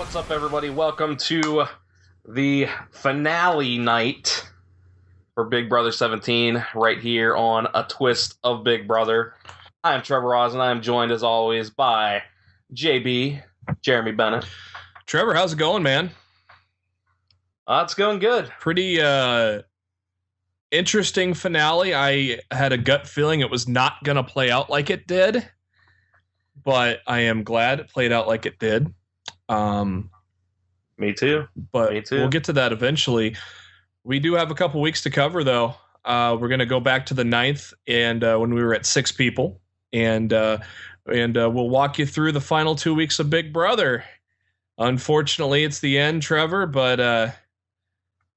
what's up, everybody? Welcome to the finale night for Big Brother 17, right here on A Twist of Big Brother. I'm Trevor Oz, and I'm joined, as always, by JB, Jeremy Bennett. Trevor, how's it going, man? It's going good. Pretty interesting finale. I had a gut feeling it was not going to play out like it did, but I am glad it played out like it did. Me too. But we'll get to that eventually. We do have a couple weeks to cover, though. We're going to go back to the 9th, and when we were at 6 people, and we'll walk you through the final 2 weeks of Big Brother. Unfortunately, it's the end, Trevor, but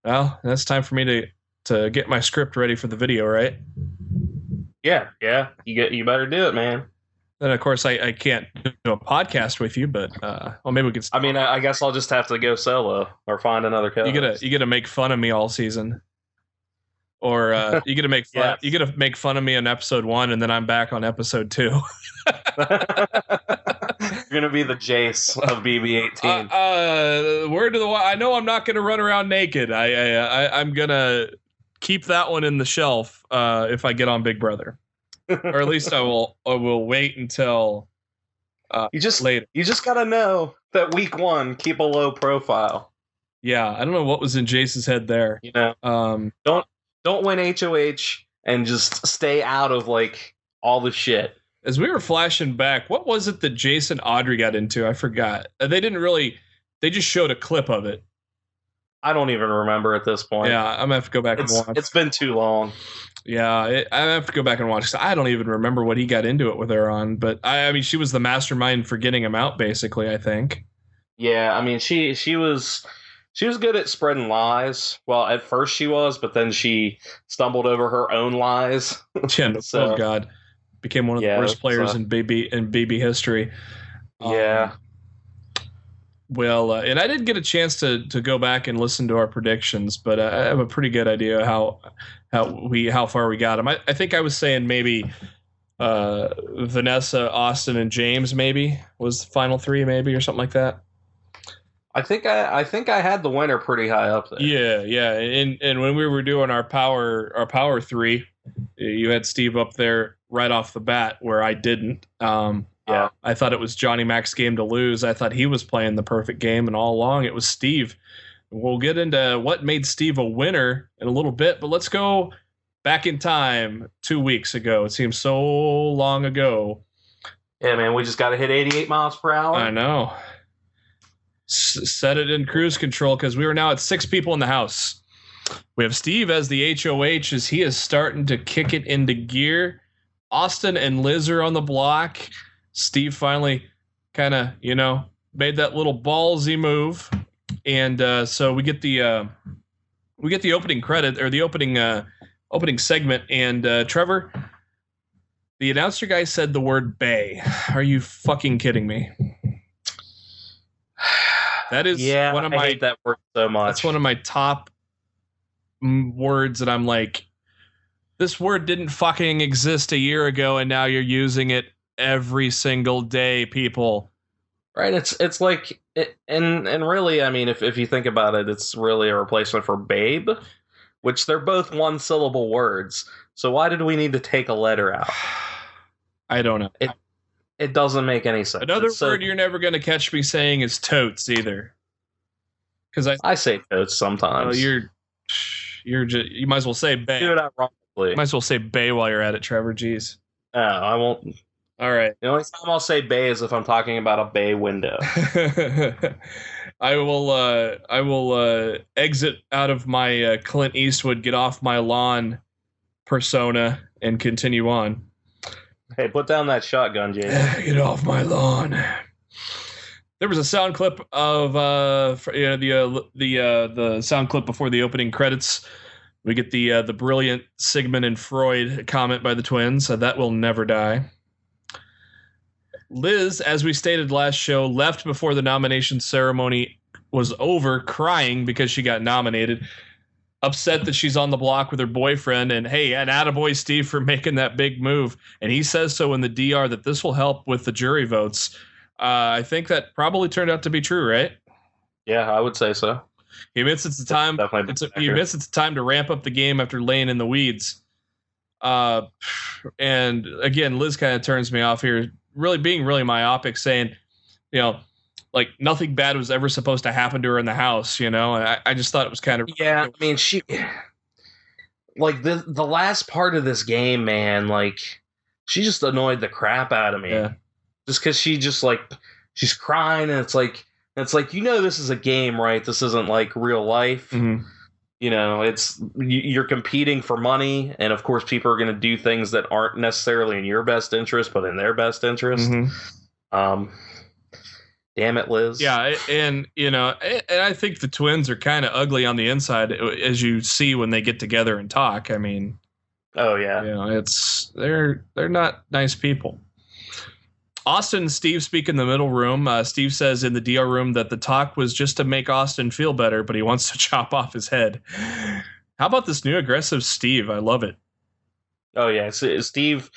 well, that's time for me to get my script ready for the video, right? Yeah. You better do it, man. Then, of course, I can't do a podcast with you, but well, maybe we could. I mean, I guess I'll just have to go solo or find another co-host. You gotta make fun of me all season, or you gotta make fun. Yes. You gotta make fun of me on episode 1, and then I'm back on episode 2. You're gonna be the Jace of BB18. Word to the wise. I know I'm not gonna run around naked. I'm gonna keep that one in the shelf if I get on Big Brother. Or at least I will wait until later. You just gotta know that week 1, keep a low profile. Yeah, I don't know what was in Jace's head there. You know, don't win HOH and just stay out of like all the shit. As we were flashing back, what was it that Jason Audrey got into? I forgot. They just showed a clip of it. I don't even remember at this point. Yeah, I'm gonna have to go back and watch. It's been too long. Yeah, I have to go back and watch. I don't even remember what he got into it with her on, but I mean, she was the mastermind for getting him out, basically. I think. Yeah, I mean, she was good at spreading lies. Well, at first she was, but then she stumbled over her own lies. Yeah, oh God, became one of the worst players in BB history. Yeah. Well, and I did get a chance to go back and listen to our predictions, but I have a pretty good idea how far we got them. I think I was saying maybe Vanessa, Austin, and James maybe was the final 3, maybe, or something like that. I think I had the winner pretty high up there. Yeah, and when we were doing our power 3, you had Steve up there right off the bat, where I didn't. Yeah, I thought it was Johnny Mac's game to lose. I thought he was playing the perfect game, and all along it was Steve. We'll get into what made Steve a winner in a little bit, but let's go back in time 2 weeks ago. It seems so long ago. Yeah, man, we just got to hit 88 miles per hour. I know. Set it in cruise control, because we were now at 6 people in the house. We have Steve as the HOH as he is starting to kick it into gear. Austin and Liz are on the block. Steve finally kind of, made that little ballsy move. And so we get the opening credit, or the opening segment. And Trevor, the announcer guy said the word "bay." Are you fucking kidding me? That is one of my. I hate that word so much. That's one of my top words that I'm like, this word didn't fucking exist a year ago, and now you're using it every single day, people. Right, it's like, and really, I mean, if you think about it, it's really a replacement for babe, which they're both 1-syllable words. So why did we need to take a letter out? I don't know. It doesn't make any sense. Another word you're never going to catch me saying is totes either. Because I say totes sometimes. You might as well say bay. Do it ironically. Might as well say bay while you're at it, Trevor. Jeez. I won't. All right. The only time I'll say bay is if I'm talking about a bay window. I will exit out of my Clint Eastwood get off my lawn persona and continue on. Hey, put down that shotgun, Jason. Get off my lawn. There was a sound clip of the sound clip before the opening credits. We get the brilliant Sigmund and Freud comment by the twins. That will never die. Liz, as we stated last show, left before the nomination ceremony was over, crying because she got nominated. Upset that she's on the block with her boyfriend, and hey, and attaboy Steve for making that big move. And he says so in the DR that this will help with the jury votes. I think that probably turned out to be true, right? Yeah, I would say so. He admits it's the time. Definitely. He admits it's time to ramp up the game after laying in the weeds. And again, Liz kind of turns me off here, really being really myopic, saying, you know, like nothing bad was ever supposed to happen to her in the house, you know. And I just thought it was kind of I mean, she like the last part of this game, man. Like she just annoyed the crap out of me. Yeah. Just because she's crying and it's like this is a game, right? This isn't like real life. Mm-hmm. You're competing for money, and of course, people are going to do things that aren't necessarily in your best interest, but in their best interest. Mm-hmm. Damn it, Liz. Yeah, and I think the twins are kind of ugly on the inside, as you see when they get together and talk. I mean, oh yeah, they're not nice people. Austin and Steve speak in the middle room. Steve says in the DR room that the talk was just to make Austin feel better, but he wants to chop off his head. How about this new aggressive Steve? I love it. Oh yeah, Steve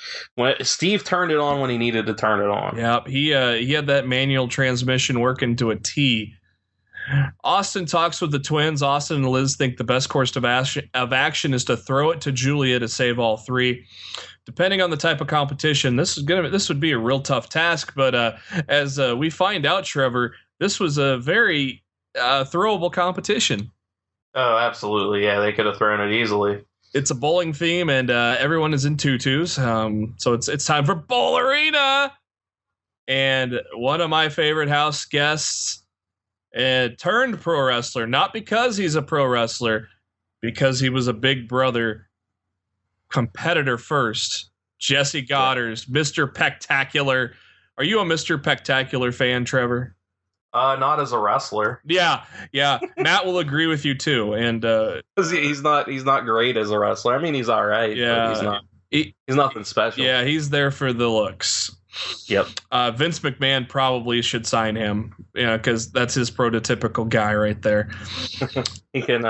turned it on when he needed to turn it on. Yeah, he had that manual transmission working to a T. Austin talks with the twins. Austin and Liz think the best course of action is to throw it to Julia to save all three. Depending on the type of competition, this would be a real tough task. But as we find out, Trevor, this was a very throwable competition. Oh, absolutely. Yeah, they could have thrown it easily. It's a bowling theme, and everyone is in tutus. So it's time for Bowl Arena. And one of my favorite house guests turned pro wrestler, not because he's a pro wrestler, because he was a Big Brother competitor first. Jesse Goddard, Mr. Pectacular. Are you a Mr. Pectacular fan, Trevor? Not as a wrestler. Yeah. Matt will agree with you too. And he's not great as a wrestler. I mean, he's all right. Yeah, he's nothing special. Yeah, he's there for the looks. Yep. Vince McMahon probably should sign him, because that's his prototypical guy right there. He can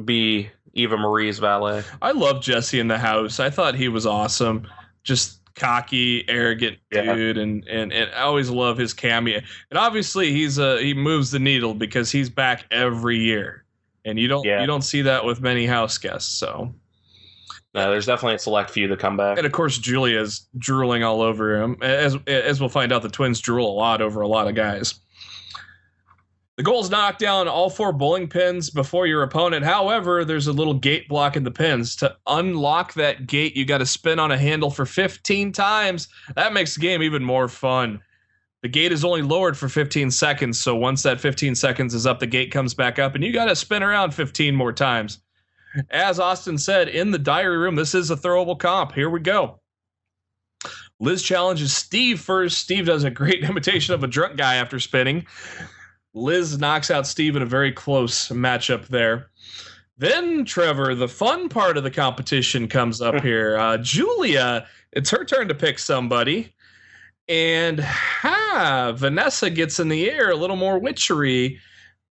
be Eva Marie's valet. I love Jesse in the house. I thought he was awesome. Just cocky, arrogant dude, and I always love his cameo. And obviously he moves the needle because he's back every year, and you don't see that with many house guests. So no, there's definitely a select few that come back. And of course, Julia's drooling all over him. As we'll find out, the twins drool a lot over a lot of guys. The goal is knock down all 4 bowling pins before your opponent. However, there's a little gate blocking the pins. To unlock that gate, you got to spin on a handle for 15 times. That makes the game even more fun. The gate is only lowered for 15 seconds, so once that 15 seconds is up, the gate comes back up, and you got to spin around 15 more times. As Austin said in the diary room, this is a throwable comp. Here we go. Liz challenges Steve first. Steve does a great imitation of a drunk guy after spinning. Liz knocks out Steve in a very close matchup there. Then, Trevor, the fun part of the competition comes up here. Julia, it's her turn to pick somebody. And Vanessa gets in the air, a little more witchery.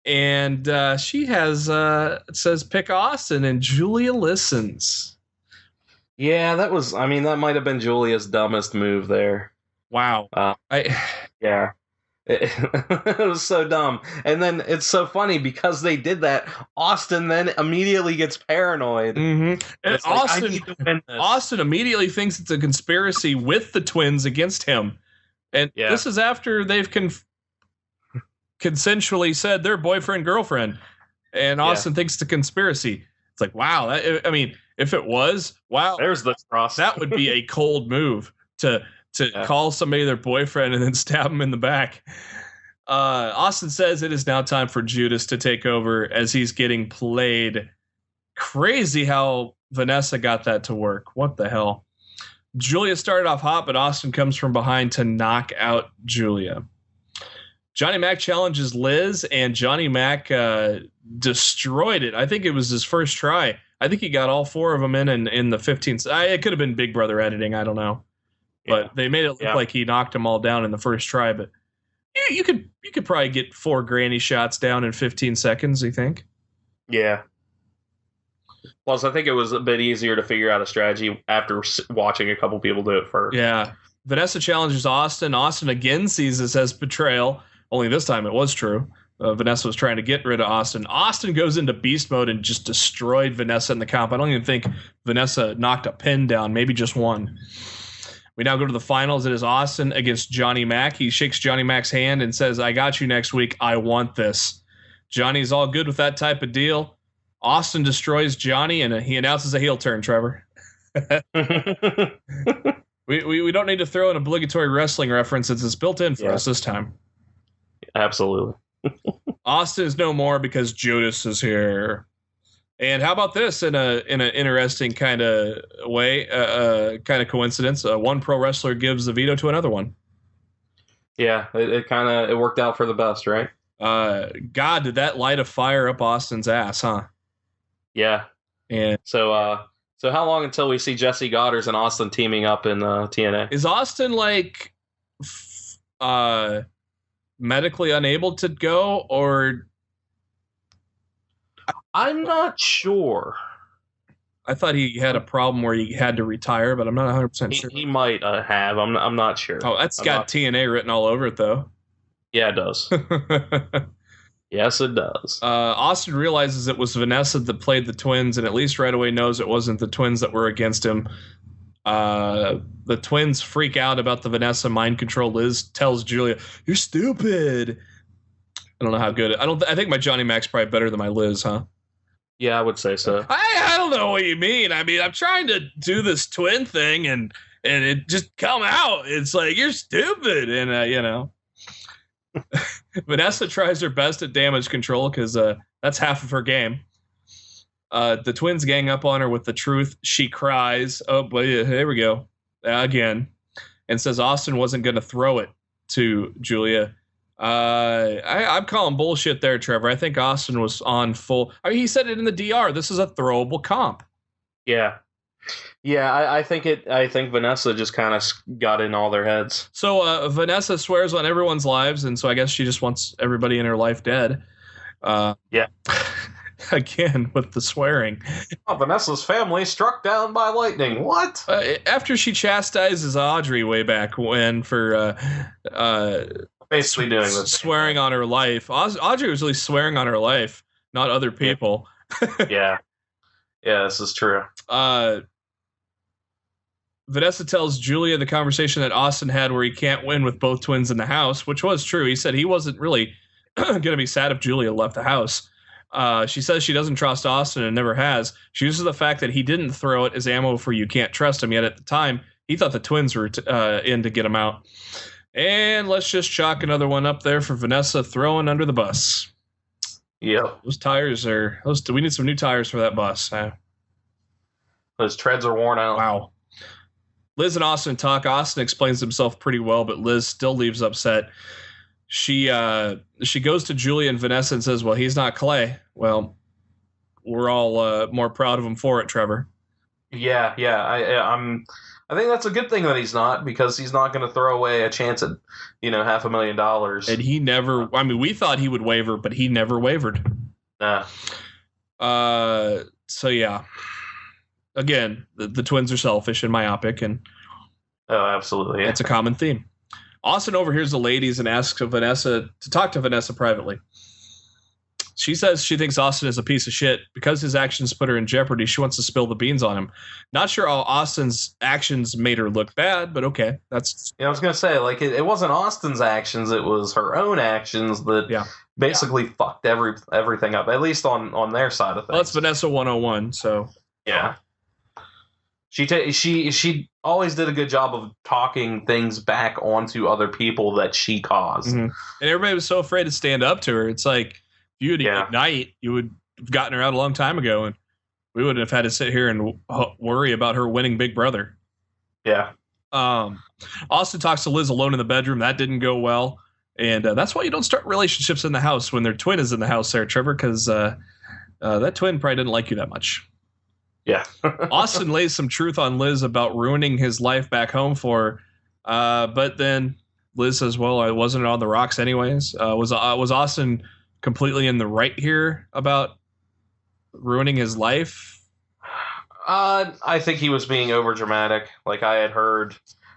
And she has, it says, pick Austin, and Julia listens. Yeah, that might have been Julia's dumbest move there. Wow. Yeah. It was so dumb. And then it's so funny because they did that. Austin then immediately gets paranoid. Mm-hmm. And Austin immediately thinks it's a conspiracy with the twins against him. And this is after they've consensually said they're boyfriend-girlfriend. And Austin thinks it's a conspiracy. It's like, wow. If it was, wow. There's the trust. That would be a cold move to call somebody their boyfriend and then stab him in the back. Austin says it is now time for Judas to take over as he's getting played. Crazy how Vanessa got that to work. What the hell? Julia started off hot, but Austin comes from behind to knock out Julia. Johnny Mac challenges Liz, and Johnny Mac destroyed it. I think it was his first try. I think he got all 4 of them in the 15th. It could have been Big Brother editing. I don't know. But they made it look like he knocked them all down in the first try. But you could probably get 4 granny shots down in 15 seconds, you think? Yeah. Plus, I think it was a bit easier to figure out a strategy after watching a couple people do it first. Yeah. Vanessa challenges Austin. Austin again sees this as betrayal. Only this time it was true. Vanessa was trying to get rid of Austin. Austin goes into beast mode and just destroyed Vanessa in the comp. I don't even think Vanessa knocked a pin down, maybe just one. We now go to the finals. It is Austin against Johnny Mac. He shakes Johnny Mac's hand and says, I got you next week. I want this. Johnny's all good with that type of deal. Austin destroys Johnny, and he announces a heel turn, Trevor. we don't need to throw an obligatory wrestling reference since it's built in for us this time. Absolutely. Austin is no more because Judas is here. And how about this in an interesting kind of way, kind of coincidence? One pro wrestler gives the veto to another one. Yeah, it worked out for the best, right? God, did that light a fire up Austin's ass, huh? Yeah. And so how long until we see Jesse Goddard and Austin teaming up in TNA? Is Austin like medically unable to go, or I'm not sure. I thought he had a problem where he had to retire, but I'm not 100% sure. He might have. I'm not sure. Oh, that's got TNA written all over it, though. Yeah, it does. Yes, it does. Austin realizes it was Vanessa that played the twins, and at least right away knows it wasn't the twins that were against him. The twins freak out about the Vanessa mind control. Liz tells Julia, "You're stupid." I don't know how good. I think my Johnny Mac's probably better than my Liz, huh? Yeah, I would say so. I don't know what you mean. I mean, I'm trying to do this twin thing, and it just come out. It's like, you're stupid, and Vanessa tries her best at damage control because that's half of her game. The twins gang up on her with the truth. She cries. Oh, boy, here we go. Again. And says Austin wasn't going to throw it to Julia. I'm calling bullshit there, Trevor. I think Austin was on full. I mean, he said it in the DR. This is a throwable comp. Yeah. Yeah, I think Vanessa just kind of got in all their heads. So Vanessa swears on everyone's lives, and so I guess she just wants everybody in her life dead. Yeah. Again, with the swearing. Oh, Vanessa's family struck down by lightning. What? After she chastises Audrey way back when for basically doing this, swearing on her life. Audrey was really swearing on her life, not other people. Yeah. Yeah, this is true. Vanessa tells Julia the conversation that Austin had where he can't win with both twins in the house, which was true. He said he wasn't really going to be sad if Julia left the house. She says she doesn't trust Austin and never has. She uses the fact that he didn't throw it as ammo for you can't trust him, yet at the time he thought the twins were in to get him out. And let's just chalk another one up there for Vanessa throwing under the bus. Yeah. Those tires are... we need some new tires for that bus. Those treads are worn out. Wow. Liz and Austin talk. Austin explains himself pretty well, but Liz still leaves upset. She goes to Julia and Vanessa and says, well, he's not Clay. Well, we're all more proud of him for it, Trevor. Yeah. I think that's a good thing that he's not, because he's not going to throw away a chance at, $500,000. And he never, we thought he would waver, but he never wavered. Nah. So yeah. Again, the twins are selfish and myopic, and oh, absolutely, yeah. It's a common theme. Austin overhears the ladies and asks Vanessa to talk to Vanessa privately. She says she thinks Austin is a piece of shit because his actions put her in jeopardy. She wants to spill the beans on him. Not sure how Austin's actions made her look bad, but okay, that's. Yeah, I was gonna say, like, it wasn't Austin's actions; it was her own actions that basically fucked everything up. At least on their side of things. Well, it's Vanessa 101, so yeah. She always did a good job of talking things back onto other people that she caused. Mm-hmm. And everybody was so afraid to stand up to her. It's like, if you would Ignite, you would have gotten her out a long time ago, and we wouldn't have had to sit here and worry about her winning Big Brother. Yeah. Austin talks to Liz alone in the bedroom. That didn't go well. And that's why you don't start relationships in the house when their twin is in the house there, Trevor, because that twin probably didn't like you that much. Yeah. Austin lays some truth on Liz about ruining his life back home for her. But then Liz says, well, I wasn't on the rocks anyways. Was Austin completely in the right here about ruining his life? I think he was being over dramatic. Like, I had heard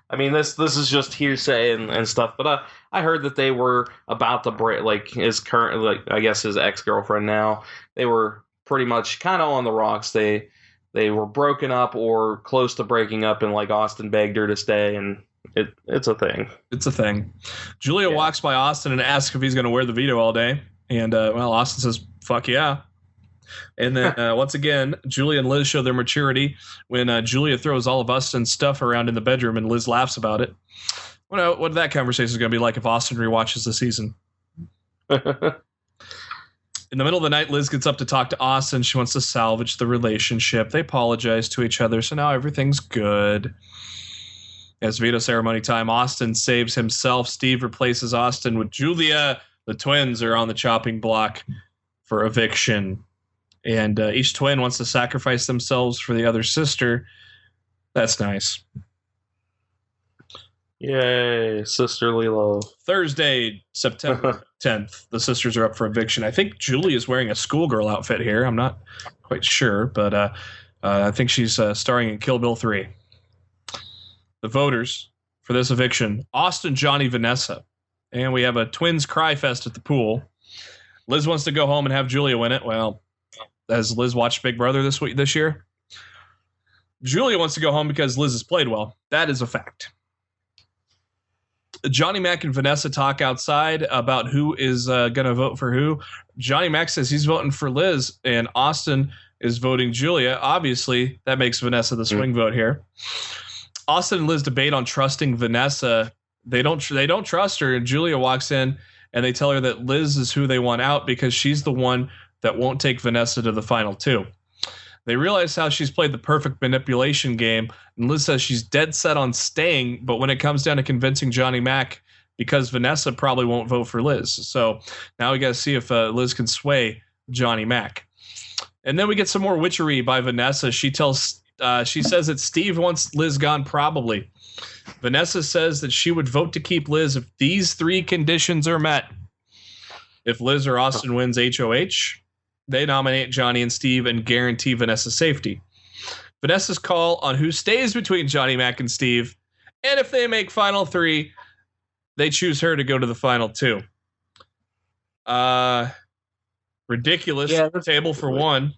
I mean, this is just hearsay and stuff, but I heard that they were about to break, like his current, like I guess his ex-girlfriend now. They were pretty much kind of on the rocks. They were broken up or close to breaking up, and like Austin begged her to stay, and it's a thing. It's a thing. Julia walks by Austin and asks if he's going to wear the Vito all day, and well, Austin says, "Fuck yeah." And then once again, Julia and Liz show their maturity when Julia throws all of Austin's stuff around in the bedroom and Liz laughs about it. What that conversation is going to be like if Austin rewatches the season. In the middle of the night, Liz gets up to talk to Austin. She wants to salvage the relationship. They apologize to each other, so now everything's good. As veto ceremony time, Austin saves himself. Steve replaces Austin with Julia. The twins are on the chopping block for eviction. And each twin wants to sacrifice themselves for the other sister. That's nice. Yay, sisterly love. Thursday, September 10th. The sisters are up for eviction. I think Julie is wearing a schoolgirl outfit here. I'm not quite sure, but I think she's starring in Kill Bill 3. The voters for this eviction: Austin, Johnny, Vanessa. And we have a twins cry fest at the pool. Liz wants to go home and have Julia win it. Well, has Liz watched Big Brother this year? Julia wants to go home because Liz has played well. That is a fact. Johnny Mac and Vanessa talk outside about who is going to vote for who. Johnny Mac says he's voting for Liz, and Austin is voting Julia. Obviously, that makes Vanessa the swing vote here. Austin and Liz debate on trusting Vanessa. They don't trust her, and Julia walks in, and they tell her that Liz is who they want out because she's the one that won't take Vanessa to the final two. They realize how she's played the perfect manipulation game, and Liz says she's dead set on staying, but when it comes down to convincing Johnny Mac, because Vanessa probably won't vote for Liz. So now we got to see if Liz can sway Johnny Mac. And then we get some more witchery by Vanessa. She says that Steve wants Liz gone probably. Vanessa says that she would vote to keep Liz if these three conditions are met. If Liz or Austin wins HOH, they nominate Johnny and Steve and guarantee Vanessa's safety. Vanessa's call on who stays between Johnny Mac and Steve, and if they make final three, they choose her to go to the final two. Ridiculous. Yeah, table for one.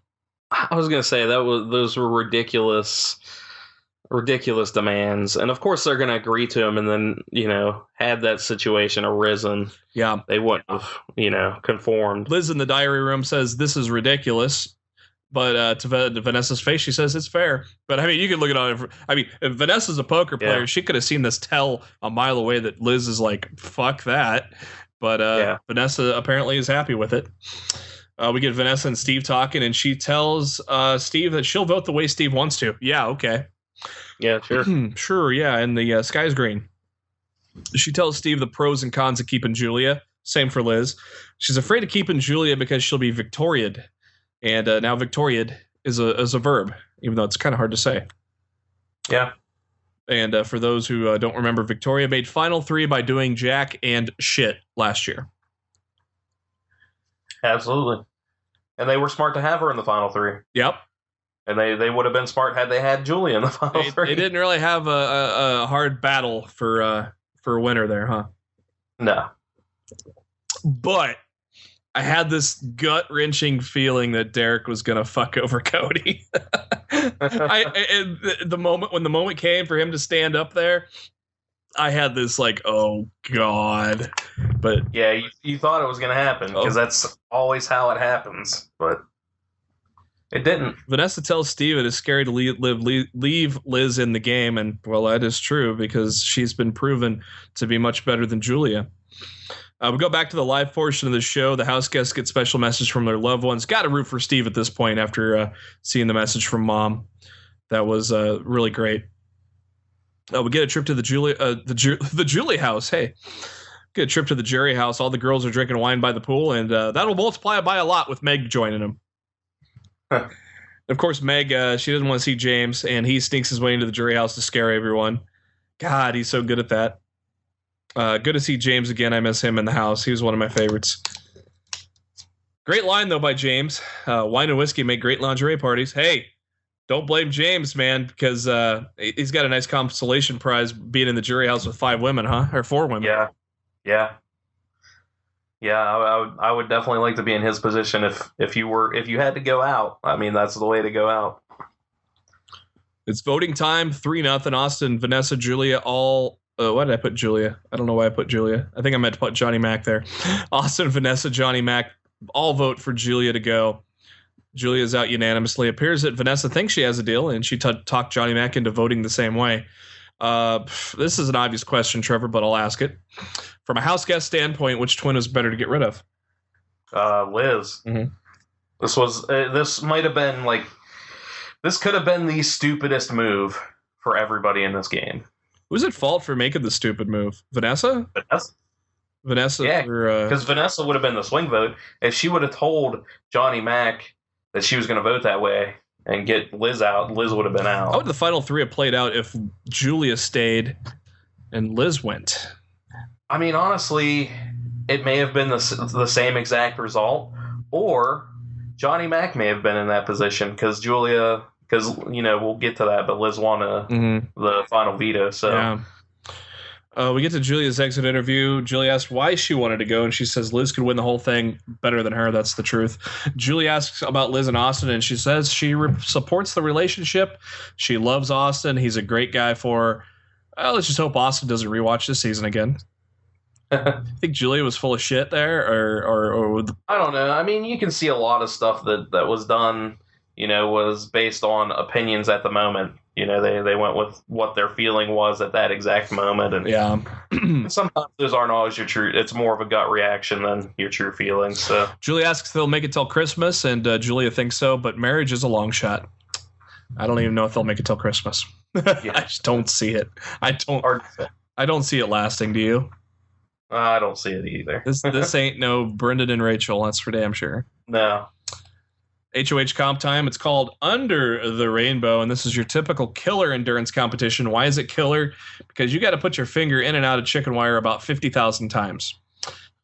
I was gonna say those were ridiculous demands, and of course they're gonna agree to them. And then had that situation arisen, they wouldn't have conformed. Liz in the diary room says this is ridiculous, but to Vanessa's face she says it's fair. But I mean, you can look at it. I mean, if Vanessa's a poker player, she could have seen this tell a mile away that Liz is like, fuck that. But Vanessa apparently is happy with it. We get Vanessa and Steve talking, and she tells Steve that she'll vote the way Steve wants to. Yeah, okay. Yeah, sure. Sure, yeah, and the sky's green. She tells Steve the pros and cons of keeping Julia. Same for Liz. She's afraid of keeping Julia because she'll be Victoria'd. And now Victoria'd is a verb, even though it's kind of hard to say. Yeah. And for those who don't remember, Victoria made final three by doing jack and shit last year. Absolutely. And they were smart to have her in the final three. Yep. And they would have been smart had they had Julia in the final three. They didn't really have a hard battle for a winner there, huh? No. But I had this gut-wrenching feeling that Derek was going to fuck over Cody. The moment came for him to stand up there, I had this like, oh God. But yeah, you thought it was going to happen because that's always how it happens, but it didn't. Vanessa tells Steve it is scary to leave Liz in the game, and well, that is true because she's been proven to be much better than Julia. We go back to the live portion of the show. The house guests get special message from their loved ones. Got to root for Steve at this point after seeing the message from Mom. That was really great. We get a trip to the Julie house. Hey, get a trip to the Jerry house. All the girls are drinking wine by the pool, and that'll multiply by a lot with Meg joining them. Of course, Meg, she doesn't want to see James, and he sneaks his way into the Jury house to scare everyone. God, he's so good at that. Good to see James again. I miss him in the house. He was one of my favorites. Great line, though, by James. Wine and whiskey make great lingerie parties. Hey, Don't blame James, man, because he's got a nice consolation prize being in the jury house with 5 women, huh? Or 4 women. Yeah, yeah, yeah. I would definitely like to be in his position if you had to go out. I mean, that's the way to go out. It's voting time. 3-0. Austin, Vanessa, Julia, all. Why did I put Julia? I don't know why I put Julia. I think I meant to put Johnny Mac there. Austin, Vanessa, Johnny Mac, all vote for Julia to go. Julia's out unanimously. Appears that Vanessa thinks she has a deal, and she talked Johnny Mac into voting the same way. This is an obvious question, Trevor, but I'll ask it. From a house guest standpoint, which twin is better to get rid of? Liz. Mm-hmm. This might have been like, this could have been the stupidest move for everybody in this game. Who's at fault for making the stupid move? Vanessa? Vanessa? Yeah, because Vanessa would have been the swing vote. If she would have told Johnny Mac that she was going to vote that way and get Liz out, Liz would have been out. How would the final 3 have played out if Julia stayed and Liz went? I mean, honestly, it may have been the same exact result, or Johnny Mac may have been in that position because Julia, because, we'll get to that, but Liz won the final veto, so... Yeah. We get to Julia's exit interview. Julia asked why she wanted to go, and she says Liz could win the whole thing better than her. That's the truth. Julia asks about Liz and Austin, and she says she supports the relationship. She loves Austin. He's a great guy for her. Let's just hope Austin doesn't rewatch this season again. I think Julia was full of shit there, or I don't know. I mean, you can see a lot of stuff that was done, was based on opinions at the moment. They went with what their feeling was at that exact moment. And yeah. Sometimes those aren't always your true. It's more of a gut reaction than your true feelings. So Julia asks if they'll make it till Christmas, and Julia thinks so, but marriage is a long shot. I don't even know if they'll make it till Christmas. Yeah. I just don't see it. I don't see it lasting. Do you? I don't see it either. This ain't no Brendan and Rachel. That's for damn sure. No. HOH comp time. It's called Under the Rainbow, and this is your typical killer endurance competition. Why is it killer? Because you got to put your finger in and out of chicken wire about 50,000 times.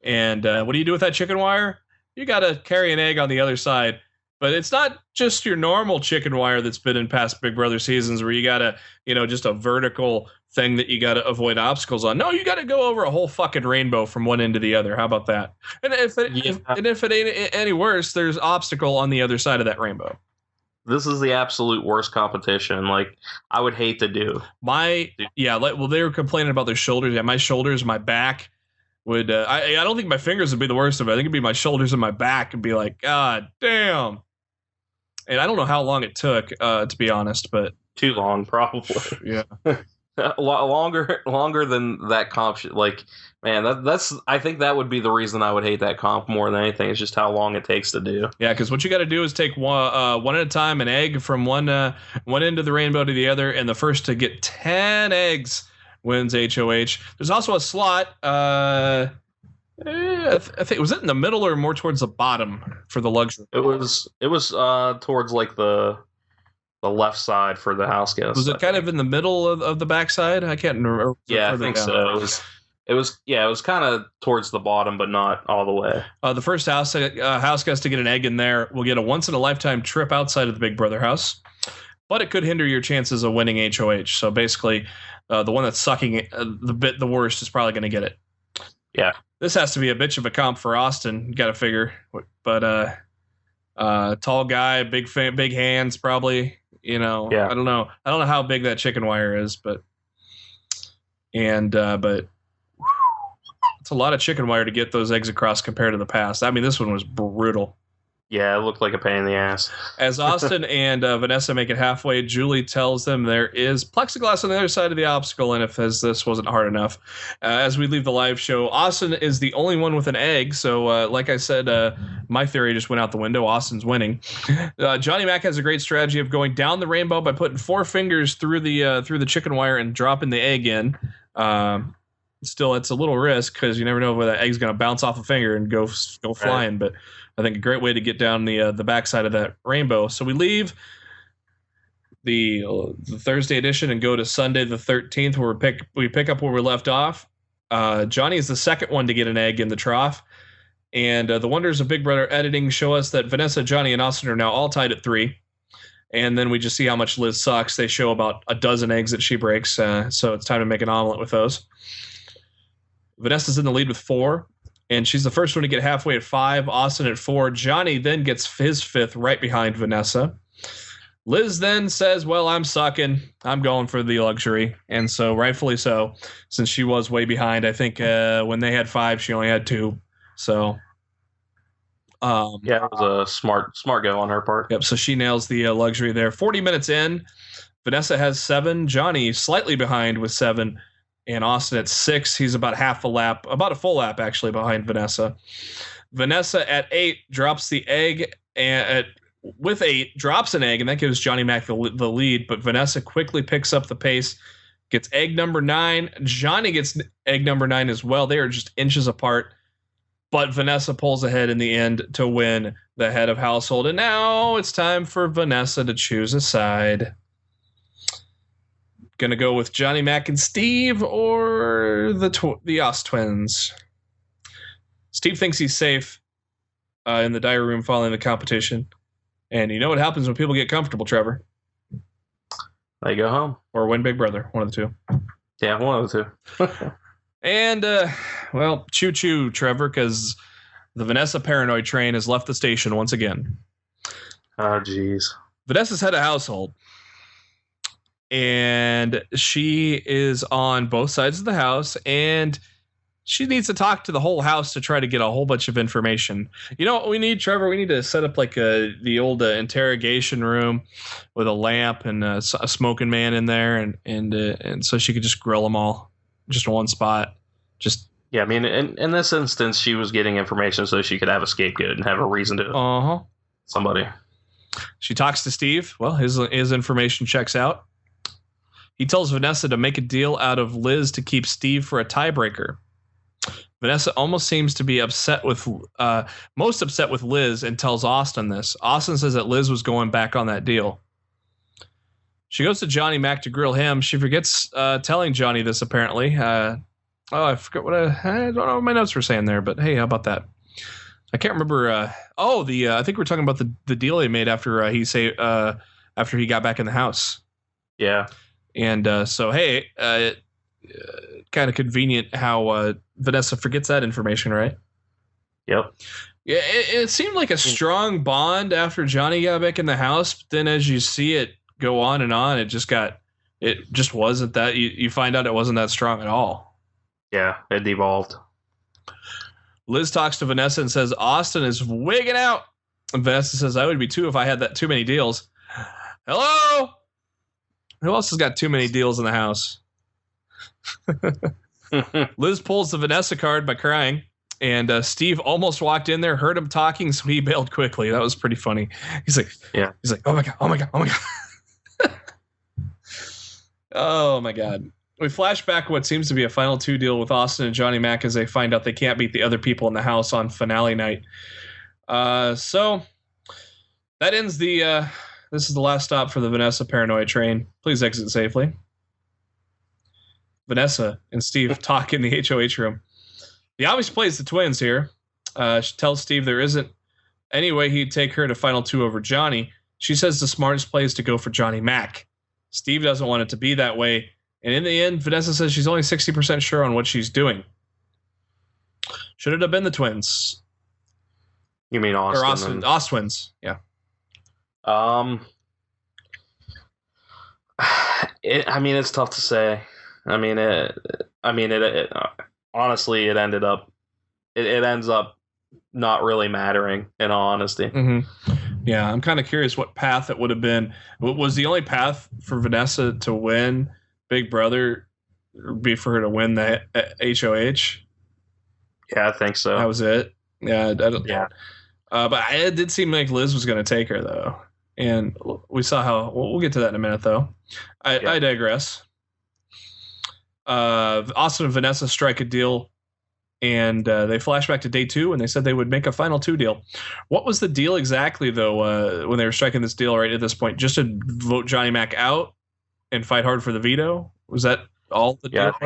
And what do you do with that chicken wire? You got to carry an egg on the other side. But it's not just your normal chicken wire that's been in past Big Brother seasons where you got to, just a vertical thing that you got to avoid obstacles on. No, you got to go over a whole fucking rainbow from one end to the other. How about that? And if it ain't any worse, there's obstacle on the other side of that rainbow. This is the absolute worst competition. Like, I would hate to do. They were complaining about their shoulders. Yeah, my shoulders, my back would. I don't think my fingers would be the worst of it. I think it'd be my shoulders and my back and be like, God damn. And I don't know how long it took, to be honest, but too long, probably. Yeah. longer than that comp. Like, man, that's. I think that would be the reason I would hate that comp more than anything. It's just how long it takes to do. Yeah, because what you got to do is take one at a time, an egg from one end of the rainbow to the other, and the first to get 10 eggs wins HOH. There's also a slot. I think was it in the middle or more towards the bottom for the luxury? It was towards like the left side for the house guest. Was it kind of in the middle of the backside? I can't remember. Yeah, I think so. It was kind of towards the bottom, but not all the way. The first house guest to get an egg in there will get a once in a lifetime trip outside of the Big Brother house, but it could hinder your chances of winning HOH. So basically, the one that's sucking it, the worst is probably going to get it. Yeah. This has to be a bitch of a comp for Austin. Got to figure, but tall guy, big hands, probably. Yeah. I don't know how big that chicken wire is, but it's a lot of chicken wire to get those eggs across compared to the past. I mean, this one was brutal. Yeah, it looked like a pain in the ass. As Austin and Vanessa make it halfway, Julie tells them there is plexiglass on the other side of the obstacle, and if this wasn't hard enough. As we leave the live show, Austin is the only one with an egg, so like I said, my theory just went out the window. Austin's winning. Johnny Mac has a great strategy of going down the rainbow by putting 4 fingers through the chicken wire and dropping the egg in. Still, it's a little risk because you never know where that egg's going to bounce off a finger and go flying, but I think a great way to get down the backside of that rainbow. So we leave the Thursday edition and go to Sunday the 13th, where we pick up where we left off. Johnny is the second one to get an egg in the trough, and the wonders of Big Brother editing show us that Vanessa, Johnny, and Austin are now all tied at 3. And then we just see how much Liz sucks. They show about a dozen eggs that she breaks, so it's time to make an omelet with those. Vanessa's in the lead with 4, and she's the first one to get halfway at 5. Austin at 4. Johnny then gets his 5th right behind Vanessa. Liz then says, well, I'm sucking. I'm going for the luxury. And so rightfully so, since she was way behind. I think when they had 5, she only had 2. So... yeah, it was a smart go on her part. Yep, so she nails the luxury there. 40 minutes in, Vanessa has 7. Johnny slightly behind with 7. And Austin at 6. He's about about a full lap, actually, behind Vanessa. Vanessa at 8 drops the egg, and with 8, drops an egg, and that gives Johnny Mac the lead. But Vanessa quickly picks up the pace, gets egg number 9. Johnny gets egg number 9 as well. They are just inches apart. But Vanessa pulls ahead in the end to win the head of household. And now it's time for Vanessa to choose a side. Gonna go with Johnny Mac and Steve or the Oz twins. Steve thinks he's safe in the diary room following the competition. And you know what happens when people get comfortable, Trevor? They go home. Or win Big Brother. One of the two. Yeah, one of the two. And, well, choo-choo, Trevor, because the Vanessa paranoid train has left the station once again. Oh, jeez. Vanessa's head of household. And she is on both sides of the house, and she needs to talk to the whole house to try to get a whole bunch of information. You know what we need, Trevor? We need to set up like the old interrogation room with a lamp and a smoking man in there, and so she could just grill them all. Just in one spot. Just yeah, I mean, in this instance, she was getting information so she could have a scapegoat and have a reason to somebody. She talks to Steve. Well, his information checks out. He tells Vanessa to make a deal out of Liz to keep Steve for a tiebreaker. Vanessa almost seems to be most upset with Liz and tells Austin this. Austin says that Liz was going back on that deal. She goes to Johnny Mac to grill him. She forgets telling Johnny this, apparently. I forgot what I don't know what my notes were saying there, but hey, how about that? I can't remember. I think we're talking about the deal he made after he got back in the house. Yeah. And so, hey, kind of convenient how Vanessa forgets that information, right? Yep. Yeah, it seemed like a strong bond after Johnny got back in the house, but then as you see it go on, it just wasn't that. You find out it wasn't that strong at all. Yeah, it devolved. Liz talks to Vanessa and says Austin is wigging out. And Vanessa says I would be too if I had too many deals. Hello? Who else has got too many deals in the house? Liz pulls the Vanessa card by crying. And Steve almost walked in there, heard him talking, so he bailed quickly. That was pretty funny. He's like, oh my God. Oh my God. We flash back what seems to be a final 2 deal with Austin and Johnny Mac as they find out they can't beat the other people in the house on finale night. So that ends this is the last stop for the Vanessa paranoia train. Please exit safely. Vanessa and Steve talk in the HOH room. The obvious plays the twins here. She tells Steve there isn't any way he'd take her to final 2 over Johnny. She says the smartest play is to go for Johnny Mac. Steve doesn't want it to be that way. And in the end, Vanessa says she's only 60% sure on what she's doing. Should it have been the twins? You mean Austin? Or Austin. Oz twins, yeah. It's tough to say. Honestly, it ends up not really mattering, in all honesty. Mm-hmm. Yeah, I'm kind of curious what path it would have been. Was the only path for Vanessa to win Big Brother be for her to win the HOH? Yeah, I think so. That was it. Yeah, but it did seem like Liz was going to take her, though. And we saw how... We'll get to that in a minute, though. I digress. Austin and Vanessa strike a deal, and they flash back to day 2, and they said they would make a final 2 deal. What was the deal exactly, though, when they were striking this deal right at this point? Just to vote Johnny Mac out and fight hard for the veto? Was that all the deal was? I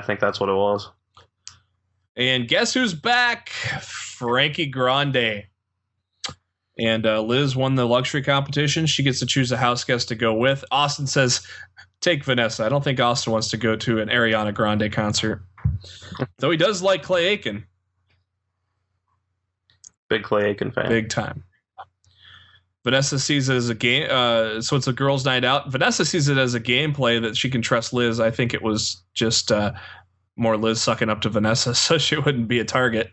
think that's what it was. And guess who's back? Frankie Grande. And Liz won the luxury competition. She gets to choose a house guest to go with. Austin says, take Vanessa. I don't think Austin wants to go to an Ariana Grande concert. Though he does like Clay Aiken. Big Clay Aiken fan. Big time. Vanessa sees it as a game. So it's a girls' night out. Vanessa sees it as a gameplay that she can trust Liz. I think it was just more Liz sucking up to Vanessa so she wouldn't be a target.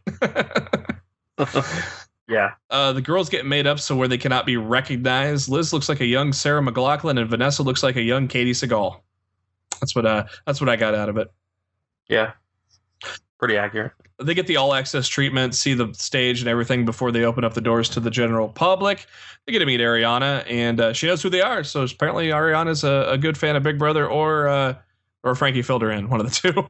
Yeah. The girls get made up so where they cannot be recognized. Liz looks like a young Sarah McLachlan, and Vanessa looks like a young Katie Seagal. That's what I got out of it. Yeah. Pretty accurate. They get the all access treatment, see the stage and everything before they open up the doors to the general public. They get to meet Ariana, and she knows who they are. So apparently Ariana's a good fan of Big Brother or Frankie Filderan, one of the two.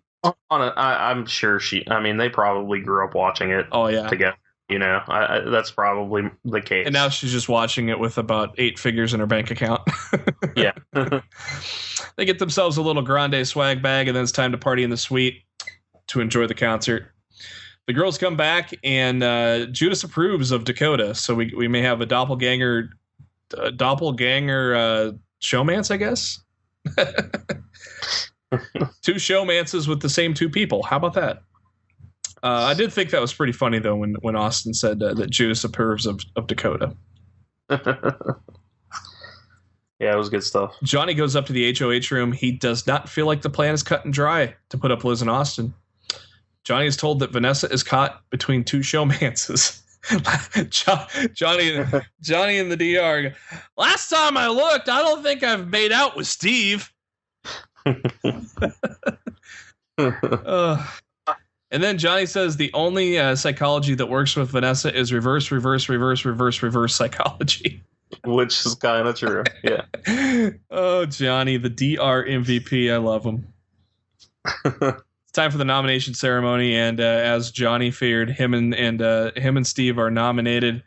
I'm sure they probably grew up watching it. Oh yeah, together. That's probably the case. And now she's just watching it with about 8 figures in her bank account. Yeah. They get themselves a little grande swag bag, and then it's time to party in the suite to enjoy the concert. The girls come back, and Judas approves of Dakota, so we may have a doppelganger showmance, I guess. 2 showmances with the same 2 people. How about that? I did think that was pretty funny, though, when Austin said that Judas approves of Dakota. Yeah, it was good stuff. Johnny goes up to the HOH room. He does not feel like the plan is cut and dry to put up Liz and Austin. Johnny is told that Vanessa is caught between 2 showmances. Johnny in the DR. Last time I looked, I don't think I've made out with Steve. And then Johnny says the only psychology that works with Vanessa is reverse psychology. Which is kind of true. Yeah. Oh, Johnny, the DR MVP. I love him. It's time for the nomination ceremony, and as Johnny feared, him and Steve are nominated.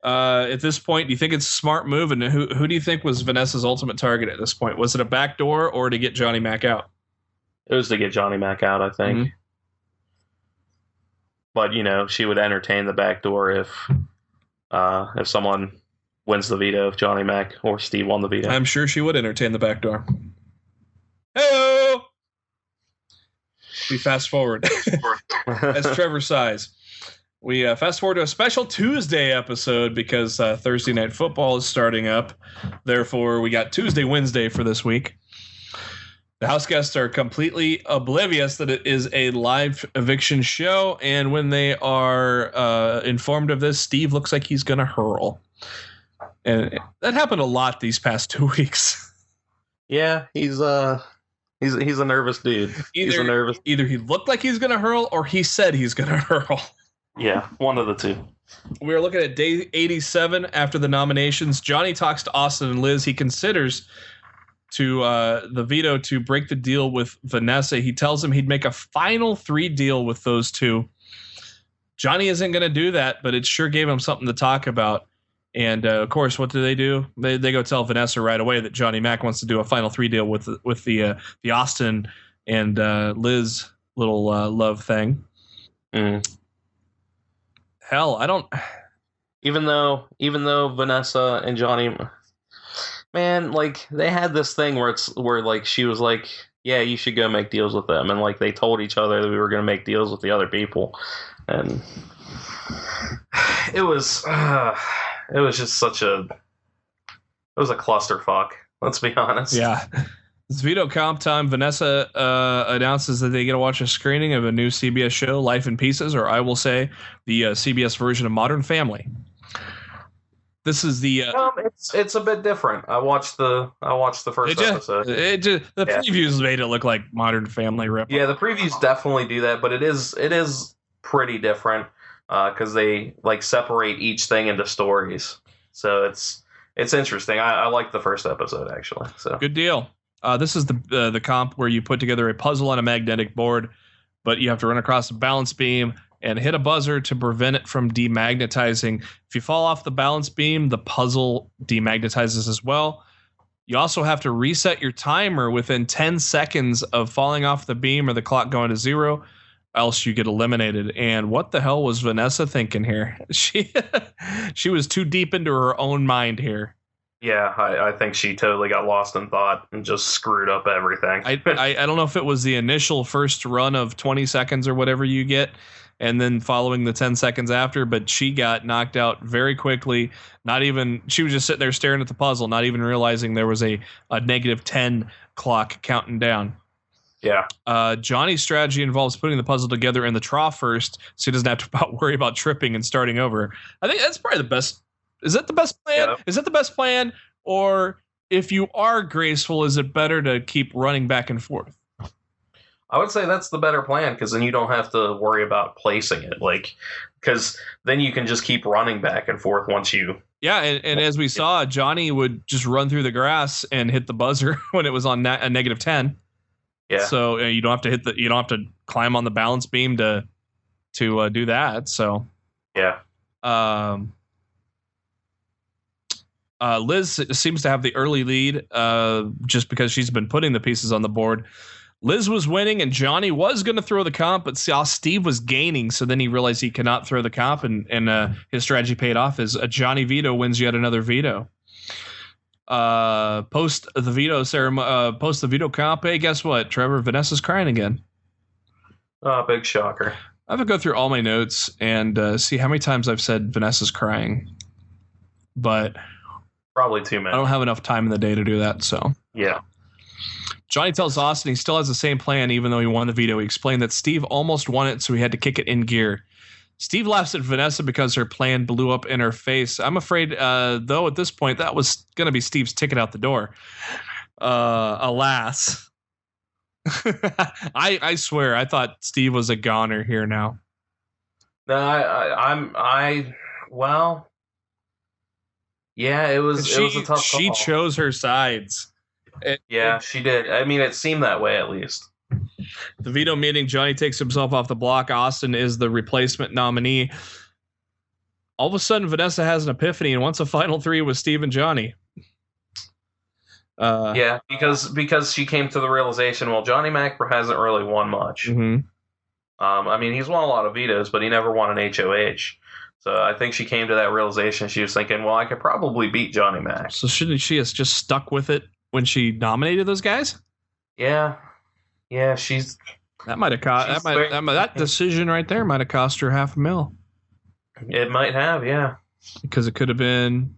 At this point, do you think it's a smart move? And who do you think was Vanessa's ultimate target at this point? Was it a backdoor or to get Johnny Mac out? It was to get Johnny Mac out, I think. Mm-hmm. But she would entertain the backdoor if someone wins the veto, if Johnny Mac or Steve won the veto. I'm sure she would entertain the backdoor. Hey-o! We fast forward as Trevor sighs. We fast forward to a special Tuesday episode because Thursday Night Football is starting up. Therefore, we got Tuesday, Wednesday for this week. The house guests are completely oblivious that it is a live eviction show, and when they are informed of this, Steve looks like he's going to hurl. And that happened a lot these past 2 weeks. Yeah, he's a nervous dude. Either he looked like he's going to hurl or he said he's going to hurl. Yeah, one of the two. We're looking at day 87 after the nominations. Johnny talks to Austin and Liz. He considers the veto to break the deal with Vanessa. He tells him he'd make a final 3 deal with those 2. Johnny isn't going to do that, but it sure gave him something to talk about. And of course, what do? They go tell Vanessa right away that Johnny Mac wants to do a final 3 deal with the Austin and Liz little love thing. Mm. Hell, I don't. Even though Vanessa and Johnny, man, like they had this thing where she was like, yeah, you should go make deals with them, and like they told each other that we were going to make deals with the other people, and it was just it was a clusterfuck. Let's be honest. Yeah. It's veto comp time. Vanessa announces that they get to watch a screening of a new CBS show, Life in Pieces, or I will say the CBS version of Modern Family. This is the. It's a bit different. I watched the first episode. The previews made it look like Modern Family rip. Yeah, the previews definitely do that, but it is pretty different because they like separate each thing into stories. So it's interesting. I like the first episode actually. So good deal. This is the comp where you put together a puzzle on a magnetic board, but you have to run across a balance beam and hit a buzzer to prevent it from demagnetizing. If you fall off the balance beam, the puzzle demagnetizes as well. You also have to reset your timer within 10 seconds of falling off the beam or the clock going to 0. else you get eliminated. And what the hell was Vanessa thinking here? She was too deep into her own mind here. Yeah, I think she totally got lost in thought and just screwed up everything. I don't know if it was the initial first run of 20 seconds or whatever you get, and then following the 10 seconds after, but she got knocked out very quickly. She was just sitting there staring at the puzzle, not even realizing there was a -10 clock counting down. Yeah. Johnny's strategy involves putting the puzzle together in the trough first, so he doesn't have to worry about tripping and starting over. I think that's probably the best. Is that the best plan? Yeah. Is that the best plan? Or if you are graceful, is it better to keep running back and forth? I would say that's the better plan, because then you don't have to worry about placing it. Because then you can just keep running back and forth once you. Yeah, and as we saw, Johnny would just run through the grass and hit the buzzer when it was on a -10. Yeah. So you don't have to you don't have to climb on the balance beam to do that. So. Yeah. Liz seems to have the early lead just because she's been putting the pieces on the board. Liz was winning and Johnny was going to throw the comp, but Steve was gaining. So then he realized he cannot throw the comp, and his strategy paid off as a Johnny veto wins yet another veto. Post the veto ceremony, post the veto comp. Hey, guess what, Trevor? Vanessa's crying again. Oh, big shocker. I have to go through all my notes and see how many times I've said Vanessa's crying, but probably too many. I don't have enough time in the day to do that. So yeah. Johnny tells Austin he still has the same plan even though he won the veto. He explained that Steve almost won it, so he had to kick it in gear. Steve laughs at Vanessa because her plan blew up in her face. I'm afraid, though, at this point, that was going to be Steve's ticket out the door. Alas. I swear, I thought Steve was a goner here now. No, well, yeah, it was a tough call. She chose her sides. She did. I mean, it seemed that way at least. The veto meeting, Johnny takes himself off the block. Austin is the replacement nominee. All of a sudden, Vanessa has an epiphany and wants a final three with Steve and Johnny. Yeah, because she came to the realization, well, Johnny Mac hasn't really won much. Mm-hmm. I mean, he's won a lot of vetoes, but he never won an HOH. So I think she came to that realization. She was thinking, well, I could probably beat Johnny Mac. So shouldn't she have just stuck with it when she nominated those guys? Yeah, that might have cost that decision right there might have cost her $500,000. It might have, yeah, because it could have been,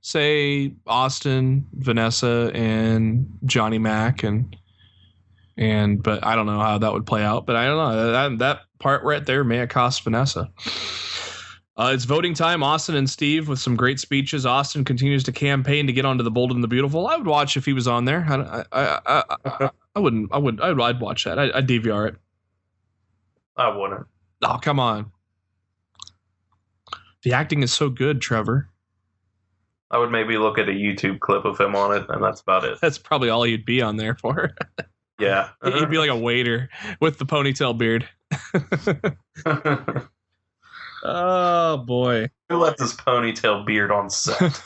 say, Austin, Vanessa, and Johnny Mac, but I don't know how that would play out. But I don't know, that part right there may have cost Vanessa. It's voting time. Austin and Steve with some great speeches. Austin continues to campaign to get onto the Bold and the Beautiful. I would watch if he was on there. I'd watch that. I'd DVR it. I wouldn't. Oh, come on. The acting is so good, Trevor. I would maybe look at a YouTube clip of him on it, and that's about it. That's probably all you'd be on there for. Yeah. He'd be like a waiter with the ponytail beard. Oh, boy. Who left his ponytail beard on set?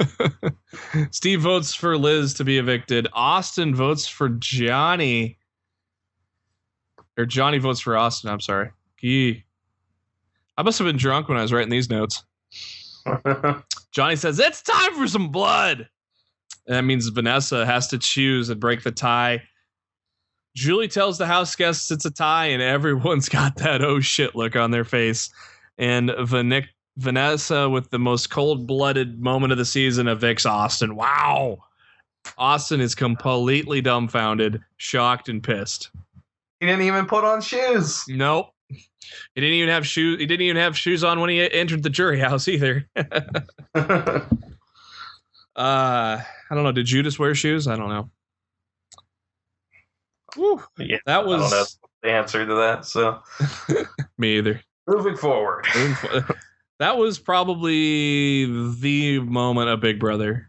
Steve votes for Liz to be evicted. Austin votes for Johnny. Or Johnny votes for Austin, I'm sorry. I must have been drunk when I was writing these notes. Johnny says, it's time for some blood. And that means Vanessa has to choose and break the tie. Julie tells the house guests it's a tie, and everyone's got that oh shit look on their face. And Vanessa, with the most cold-blooded moment of the season, evicts Austin. Wow. Austin is completely dumbfounded, shocked, and pissed. He didn't even put on shoes. Nope. He didn't even have shoes. He didn't even have shoes on when he entered the jury house either. I don't know. Did Judas wear shoes? I don't know. Whew. Yeah, that was I don't know the answer to that. So me either. Moving forward. That was probably the moment of Big Brother.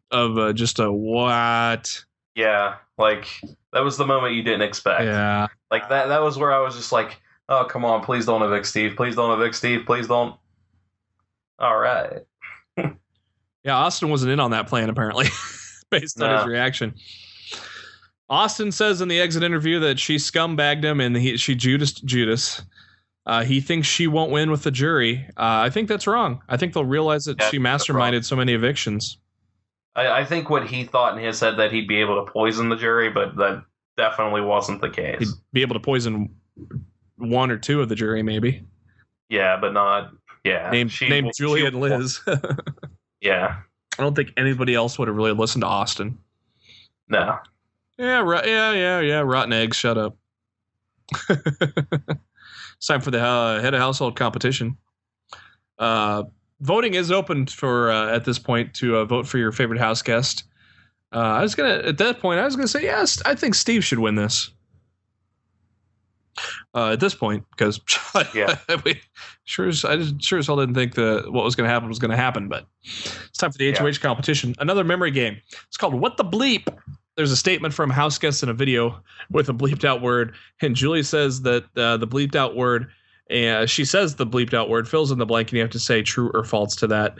Of just a what? Yeah, like that was the moment you didn't expect. Yeah, like that was where I was just like, oh come on, please don't evict Steve, please don't evict Steve, please don't. All right. Yeah, Austin wasn't in on that plan apparently, based on his reaction. Austin says in the exit interview that she scumbagged him and she Judas. He thinks she won't win with the jury. I think that's wrong. I think they'll realize that she masterminded so many evictions. I think what he thought in his head that he'd be able to poison the jury, but that definitely wasn't the case. He'd be able to poison one or two of the jury, maybe. Yeah, but not. Yeah, named Julia and Liz. Yeah, I don't think anybody else would have really listened to Austin. No. Yeah, rotten eggs. Shut up. It's time for the head of household competition. Voting is open for at this point to vote for your favorite house guest. At that point I was gonna say yes. I think Steve should win this. At this point, because I sure as hell didn't think what was going to happen was going to happen. But it's time for the HOH competition. Another memory game. It's called What the Bleep. There's a statement from house guests in a video with a bleeped out word, and Julie says that the bleeped out word, and she says the bleeped out word fills in the blank, and you have to say true or false to that.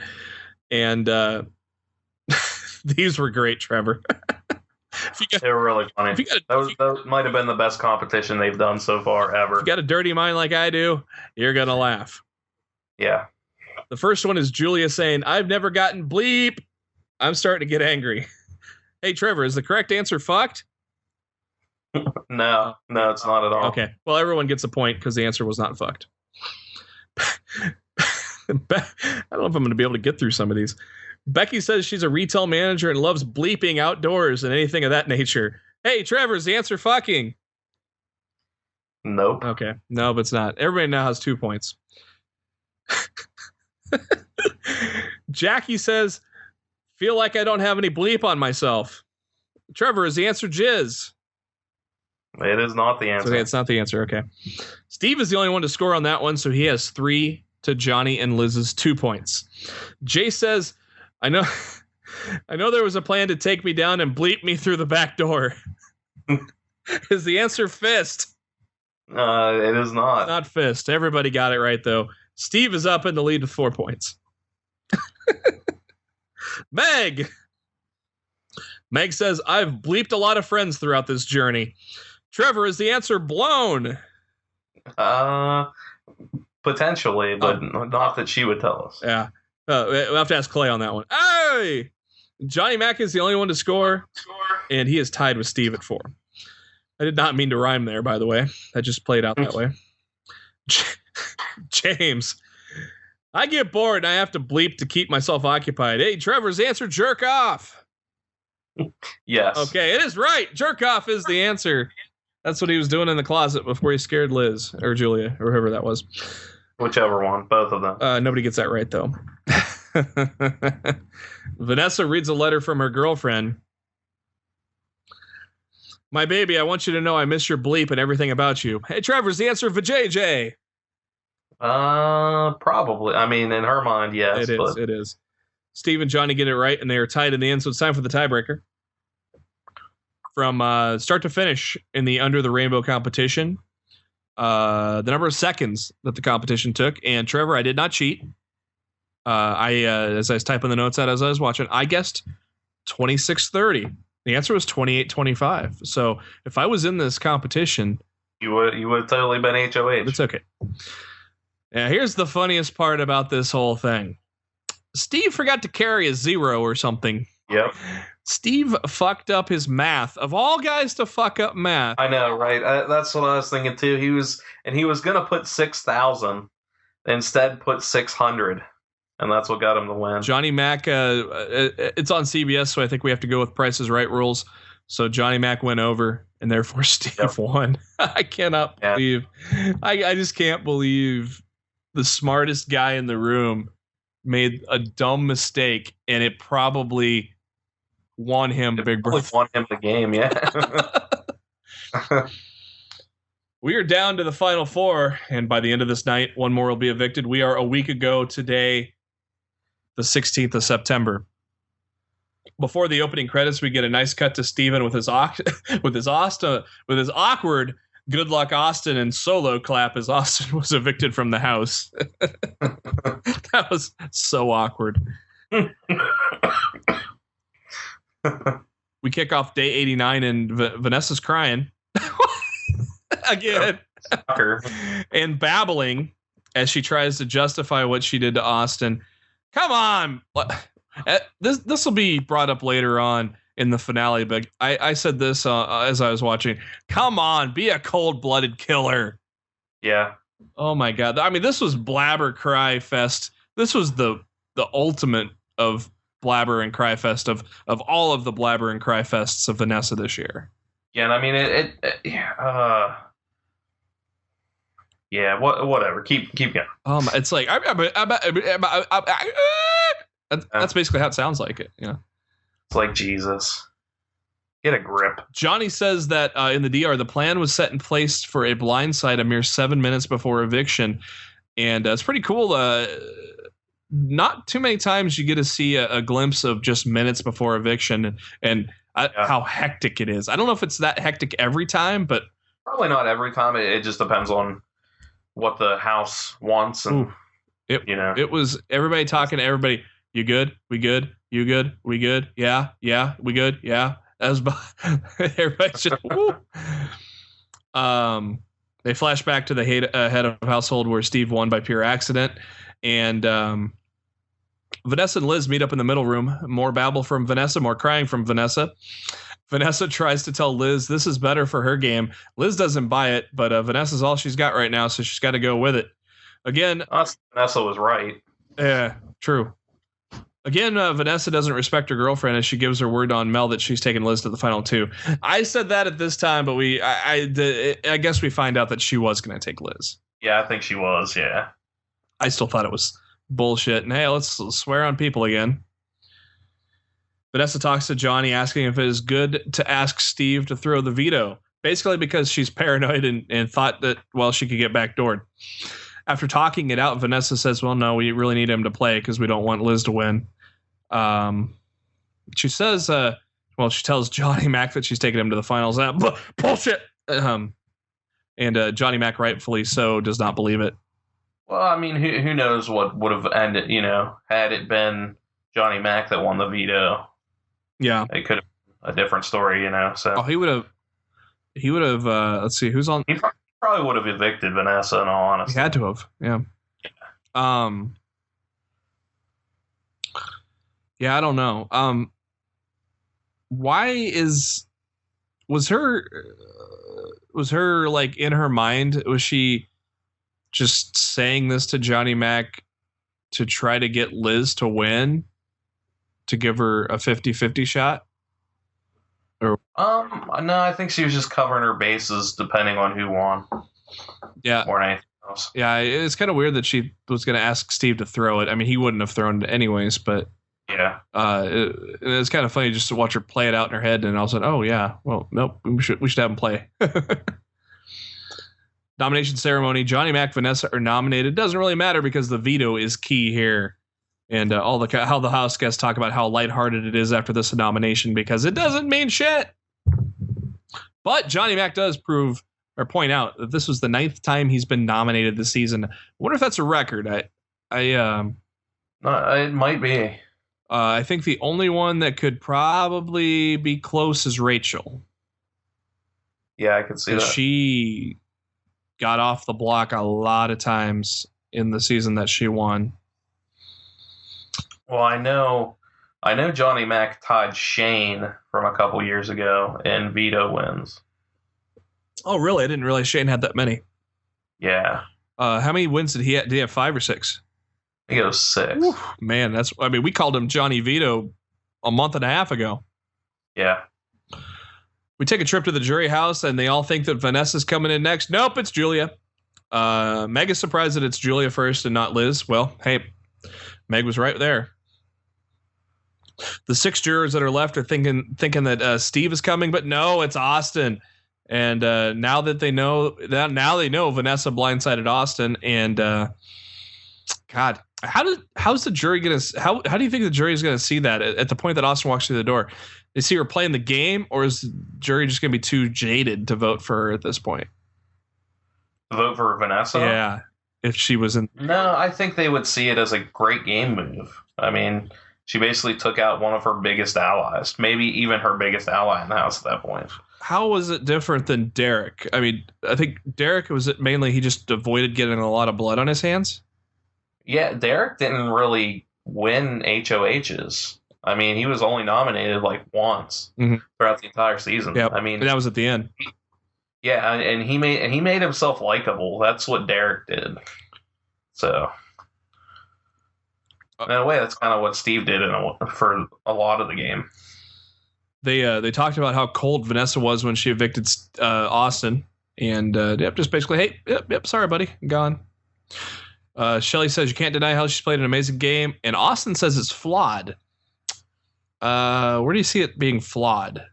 And these were great, Trevor. They were really funny. That might have been the best competition they've done so far ever. If you got a dirty mind like I do, you're going to laugh. Yeah. The first one is Julia saying, I've never gotten bleep. I'm starting to get angry. Hey, Trevor, is the correct answer fucked? No, it's not at all. Okay. Well, everyone gets a point because the answer was not fucked. I don't know if I'm going to be able to get through some of these. Becky says she's a retail manager and loves bleeping outdoors and anything of that nature. Hey, Trevor, is the answer fucking? Nope. Okay. No, but it's not. Everybody now has 2 points. Jackie says, feel like I don't have any bleep on myself. Trevor, is the answer jizz? It is not the answer. Okay, it's not the answer. Okay. Steve is the only one to score on that one, so he has 3 to Johnny and Liz's 2 points. Jay says, I know there was a plan to take me down and bleep me through the back door. Is the answer fist? It is not. Not fist. Everybody got it right, though. Steve is up in the lead with 4 points. Meg says, I've bleeped a lot of friends throughout this journey. Trevor, is the answer blown? Potentially, but not that she would tell us. Yeah. We'll have to ask Clay on that one. Hey! Johnny Mac is the only one to score, and he is tied with Steve at 4. I did not mean to rhyme there, by the way. That just played out that way. James, I get bored and I have to bleep to keep myself occupied. Hey, Trevor's answer, jerk off. Yes. Okay, it is right. Jerk off is the answer. That's what he was doing in the closet before he scared Liz or Julia or whoever that was. Whichever one, both of them. Nobody gets that right, though. Vanessa reads a letter from her girlfriend. My baby, I want you to know I miss your bleep and everything about you. Hey, Trevor's the answer for JJ. Probably. I mean, in her mind, yes. It is. Steve and Johnny get it right, and they are tied in the end, so it's time for the tiebreaker. From start to finish in the Under the Rainbow competition, the number of seconds that the competition took, and Trevor, I did not cheat. As I was typing the notes out as I was watching, I guessed 26:30. The answer was 28:25. So if I was in this competition, you would have totally been HOH. It's okay. Now, here's the funniest part about this whole thing. Steve forgot to carry a 0 or something. Yep. Steve fucked up his math. Of all guys to fuck up math. I know, right? That's what I was thinking too. He was going to put 6,000, instead put 600, and that's what got him the win. Johnny Mac, it's on CBS, so I think we have to go with Price is Right rules. So Johnny Mac went over, and therefore Steve won. I cannot believe. I just can't believe the smartest guy in the room made a dumb mistake, and it probably won him the Big Brother. Won him the game, yeah. We are down to the final 4, and by the end of this night, one more will be evicted. We are a week ago today, the 16th of September. Before the opening credits, we get a nice cut to Steven with his awkward "Good luck, Austin" and solo clap as Austin was evicted from the house. That was so awkward. We kick off day 89, and Vanessa's crying again and babbling as she tries to justify what she did to Austin. Come on. This will be brought up later on in the finale, but I said this as I was watching. Come on, be a cold-blooded killer. Yeah. Oh my God. I mean, this was blabber cry fest. This was the ultimate of blabber and cry fest of all of the blabber and cry fests of Vanessa this year. Yeah, and I mean yeah, whatever. Keep going. It's like that's basically how it sounds like it. Yeah. It's like, Jesus, get a grip. Johnny says that in the DR, the plan was set in place for a blindside a mere 7 minutes before eviction. And it's pretty cool. Not too many times you get to see a glimpse of just minutes before eviction and how hectic it is. I don't know if it's that hectic every time, but probably not every time. It just depends on what the house wants. And, it was everybody talking to everybody. You good? We good? You good? We good? Yeah. Yeah. We good? Yeah. As everybody's just, woo. They flash back to the head of household where Steve won by pure accident. And Vanessa and Liz meet up in the middle room. More babble from Vanessa, more crying from Vanessa. Vanessa tries to tell Liz this is better for her game. Liz doesn't buy it, but Vanessa's all she's got right now, so she's got to go with it. Again, Vanessa was right. Yeah, true. Again, Vanessa doesn't respect her girlfriend as she gives her word on Mel that she's taking Liz to the final two. I said that at this time, but I guess we find out that she was going to take Liz. Yeah, I think she was, yeah. I still thought it was bullshit. And hey, let's swear on people again. Vanessa talks to Johnny asking if it is good to ask Steve to throw the veto, basically because she's paranoid and thought that, well, she could get backdoored. After talking it out, Vanessa says, well, no, we really need him to play because we don't want Liz to win. She says, she tells Johnny Mac that she's taking him to the finals. Bullshit. And Johnny Mac, rightfully so, does not believe it. Well, I mean, who knows what would have ended, had it been Johnny Mac that won the veto. Yeah. It could have been a different story, so. Oh, he would have, let's see, who's on. He probably would have evicted Vanessa, in all honesty. He had to have, yeah. Yeah, I don't know. Was her like in her mind, was she just saying this to Johnny Mac to try to get Liz to win, to give her a 50-50 shot? Or no, I think she was just covering her bases depending on who won. Yeah. More than anything else. Yeah, it's kind of weird that she was going to ask Steve to throw it. I mean, he wouldn't have thrown it anyways, but yeah. It's kind of funny just to watch her play it out in her head, and all of a sudden, oh yeah, well, nope, we should have him play. Nomination ceremony. Johnny Mac, Vanessa are nominated. Doesn't really matter because the veto is key here, and how the house guests talk about how lighthearted it is after this nomination because it doesn't mean shit. But Johnny Mac does point out that this was the 9th time he's been nominated this season. I wonder if that's a record. It might be. I think the only one that could probably be close is Rachel. Yeah, I could see that. She got off the block a lot of times in the season that she won. Well, I know Johnny Mac tied Shane from a couple years ago in veto wins. Oh, really? I didn't realize Shane had that many. Yeah. How many wins did he have? Did he have 5 or 6? I think it was 6. Whew, man, we called him Johnny Vito a month and a half ago. Yeah. We take a trip to the jury house, and they all think that Vanessa's coming in next. Nope, it's Julia. Meg is surprised that it's Julia first and not Liz. Well, hey, Meg was right there. The 6 jurors that are left are thinking that Steve is coming, but no, it's Austin. And now they know Vanessa blindsided Austin. And God, how's the jury gonna? How do you think the jury is gonna see that at the point that Austin walks through the door? They see her playing the game, or is the jury just gonna be too jaded to vote for her at this point? Vote for Vanessa? Yeah, if she was in. No, I think they would see it as a great game move. I mean, she basically took out one of her biggest allies, maybe even her biggest ally in the house at that point. How was it different than Derek? I mean, I think Derek was it mainly he just avoided getting a lot of blood on his hands. Yeah, Derek didn't really win HOHs. I mean, he was only nominated like once throughout the entire season. Yeah, I mean, that was at the end. Yeah, and he made himself likable. That's what Derek did. So, in a way, that's kind of what Steve did for a lot of the game. They talked about how cold Vanessa was when she evicted Austin, and just basically, hey, yep, sorry, buddy, I'm gone. Shelly says you can't deny how she's played an amazing game, and Austin says it's flawed. Where do you see it being flawed?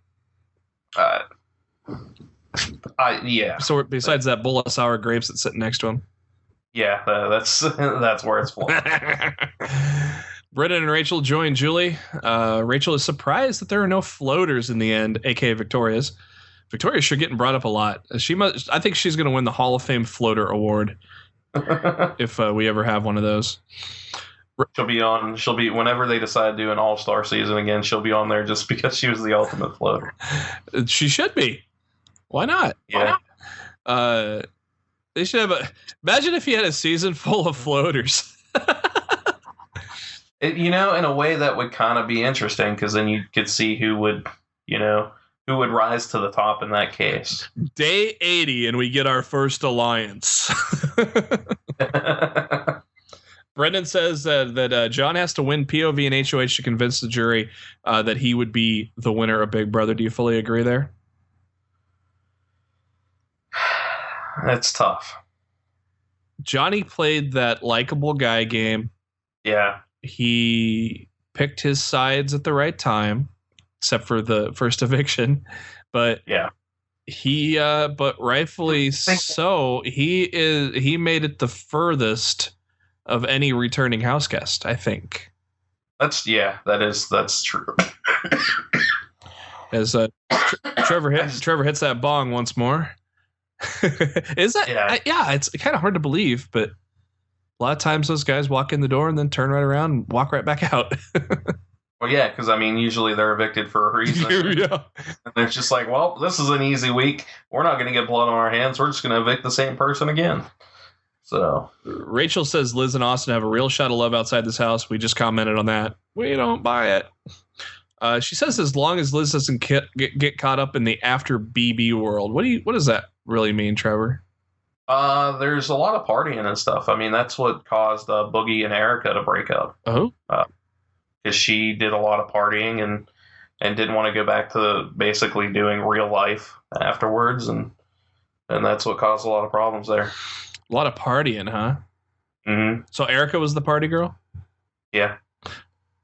Yeah. So besides that bowl of sour grapes that's sitting next to him. Yeah, that's where it's flawed. Brendan and Rachel join Julie. Rachel is surprised that there are no floaters in the end, aka Victoria's. Victoria's sure getting brought up a lot. I think she's going to win the Hall of Fame Floater Award if we ever have one of those. She'll be whenever they decide to do an all-star season again, she'll be on there just because she was the ultimate floater. She should be. Why not? Yeah. They should have imagine if you had a season full of floaters. In a way that would kind of be interesting because then you could see who would rise to the top in that case. Day 80 and we get our first alliance. Brendan says that John has to win POV and HOH to convince the jury that he would be the winner of Big Brother. Do you fully agree there? That's tough. Johnny played that likable guy game. Yeah. He picked his sides at the right time, except for the first eviction. But yeah, but rightfully so, he made it the furthest of any returning house guest, I think. That's true. As Trevor hits that bong once more. Is that it's kind of hard to believe, but a lot of times those guys walk in the door and then turn right around and walk right back out. Well, yeah, because I mean, usually they're evicted for a reason. Yeah. And it's just like, well, this is an easy week. We're not going to get blood on our hands. We're just going to evict the same person again. So Rachel says Liz and Austin have a real shot of love outside this house. We just commented on that. We don't buy it. She says as long as Liz doesn't get caught up in the after BB world. What does that really mean, Trevor? There's a lot of partying and stuff. I mean, that's what caused Boogie and Erica to break up. Oh, because she did a lot of partying and didn't want to go back to basically doing real life afterwards, and that's what caused a lot of problems there. A lot of partying, huh? Mm-hmm. So Erica was the party girl? Yeah.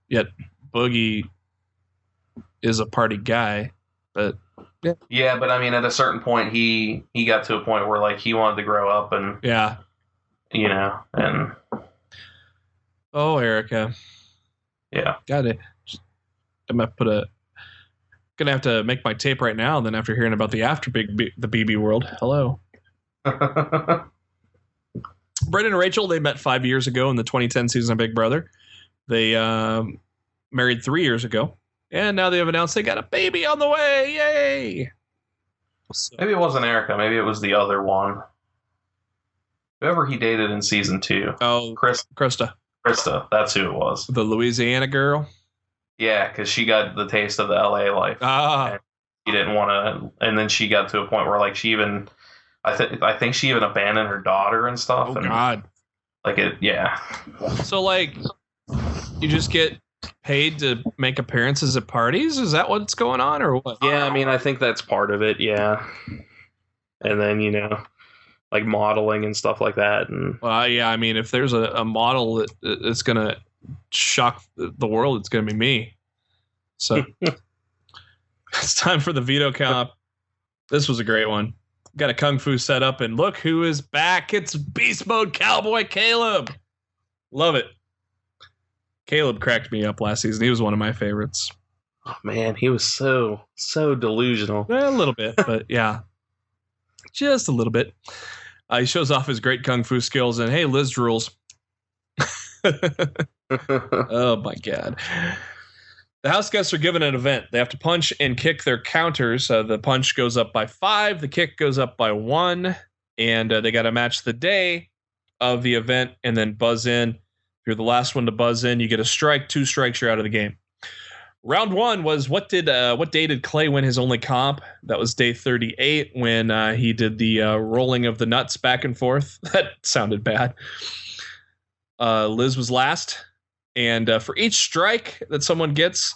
Yet Boogie is a party guy, but yeah, but I mean, at a certain point, he got to a point where like he wanted to grow up and and oh, Erica, yeah, got it. I'm gonna have to make my tape right now. And then after hearing about the after the BB world, hello. Brendan and Rachel, they met 5 years ago in the 2010 season of Big Brother. They married 3 years ago. And now they have announced they got a baby on the way. Yay! So, maybe it wasn't Erica. Maybe it was the other one. Whoever he dated in season 2. Oh, Krista. Krista. That's who it was. The Louisiana girl? Yeah, because she got the taste of the LA life. Ah. She didn't want to. And then she got to a point where, like, she even. I think she even abandoned her daughter and stuff. Oh, God. Like, it. Yeah. So, like, you just get paid to make appearances at parties? Is that what's going on, or what? Yeah, I mean, I think that's part of it, yeah. And then, like modeling and stuff like that. And yeah, I mean, if there's a model that's going to shock the world, it's going to be me. So it's time for the veto comp. This was a great one. Got a kung fu set up, and look who is back. It's Beast Mode Cowboy Caleb. Love it. Caleb cracked me up last season. He was one of my favorites. Oh, man, he was so delusional. A little bit, but yeah. Just a little bit. He shows off his great kung fu skills, and hey, Liz rules. Oh my God. The house guests are given an event. They have to punch and kick their counters. The punch goes up by 5, the kick goes up by 1, and they got to match the day of the event and then buzz in. If you're the last one to buzz in, you get a strike. 2 strikes, you're out of the game. Round 1 was what day did Clay win his only comp? That was day 38 when he did the rolling of the nuts back and forth. That sounded bad. Liz was last. And for each strike that someone gets,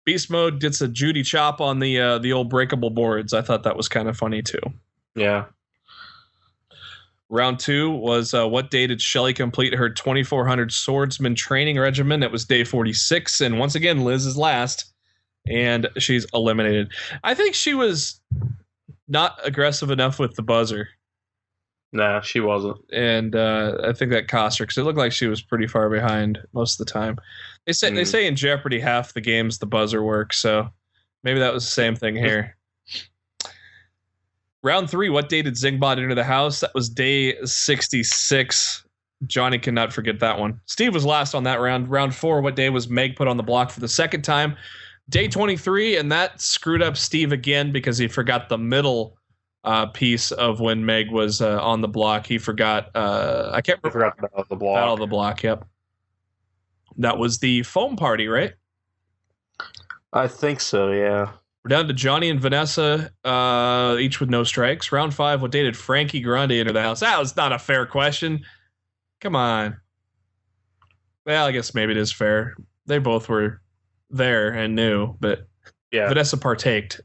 Beast Mode gets a Judy chop on the old breakable boards. I thought that was kind of funny too. Yeah. Round 2 was what day did Shelly complete her 2400 swordsman training regimen? It was day 46. And once again, Liz is last. And she's eliminated. I think she was not aggressive enough with the buzzer. Nah, she wasn't. And I think that cost her because it looked like she was pretty far behind most of the time. They say in Jeopardy half the games the buzzer works, so maybe that was the same thing here. Round 3, what day did Zingbot enter the house? That was day 66. Johnny cannot forget that one. Steve was last on that round. Round 4, what day was Meg put on the block for the second time? Day 23, and that screwed up Steve again because he forgot the middle piece of when Meg was on the block. He forgot. I can't remember. I forgot the Battle of the Block. Battle of the Block. Yep. That was the foam party, right? I think so. Yeah. We're down to Johnny and Vanessa, each with no strikes. Round 5. What day did Frankie Grande enter the house? That was not a fair question. Come on. Well, I guess maybe it is fair. They both were there and knew, but yeah, Vanessa partaked.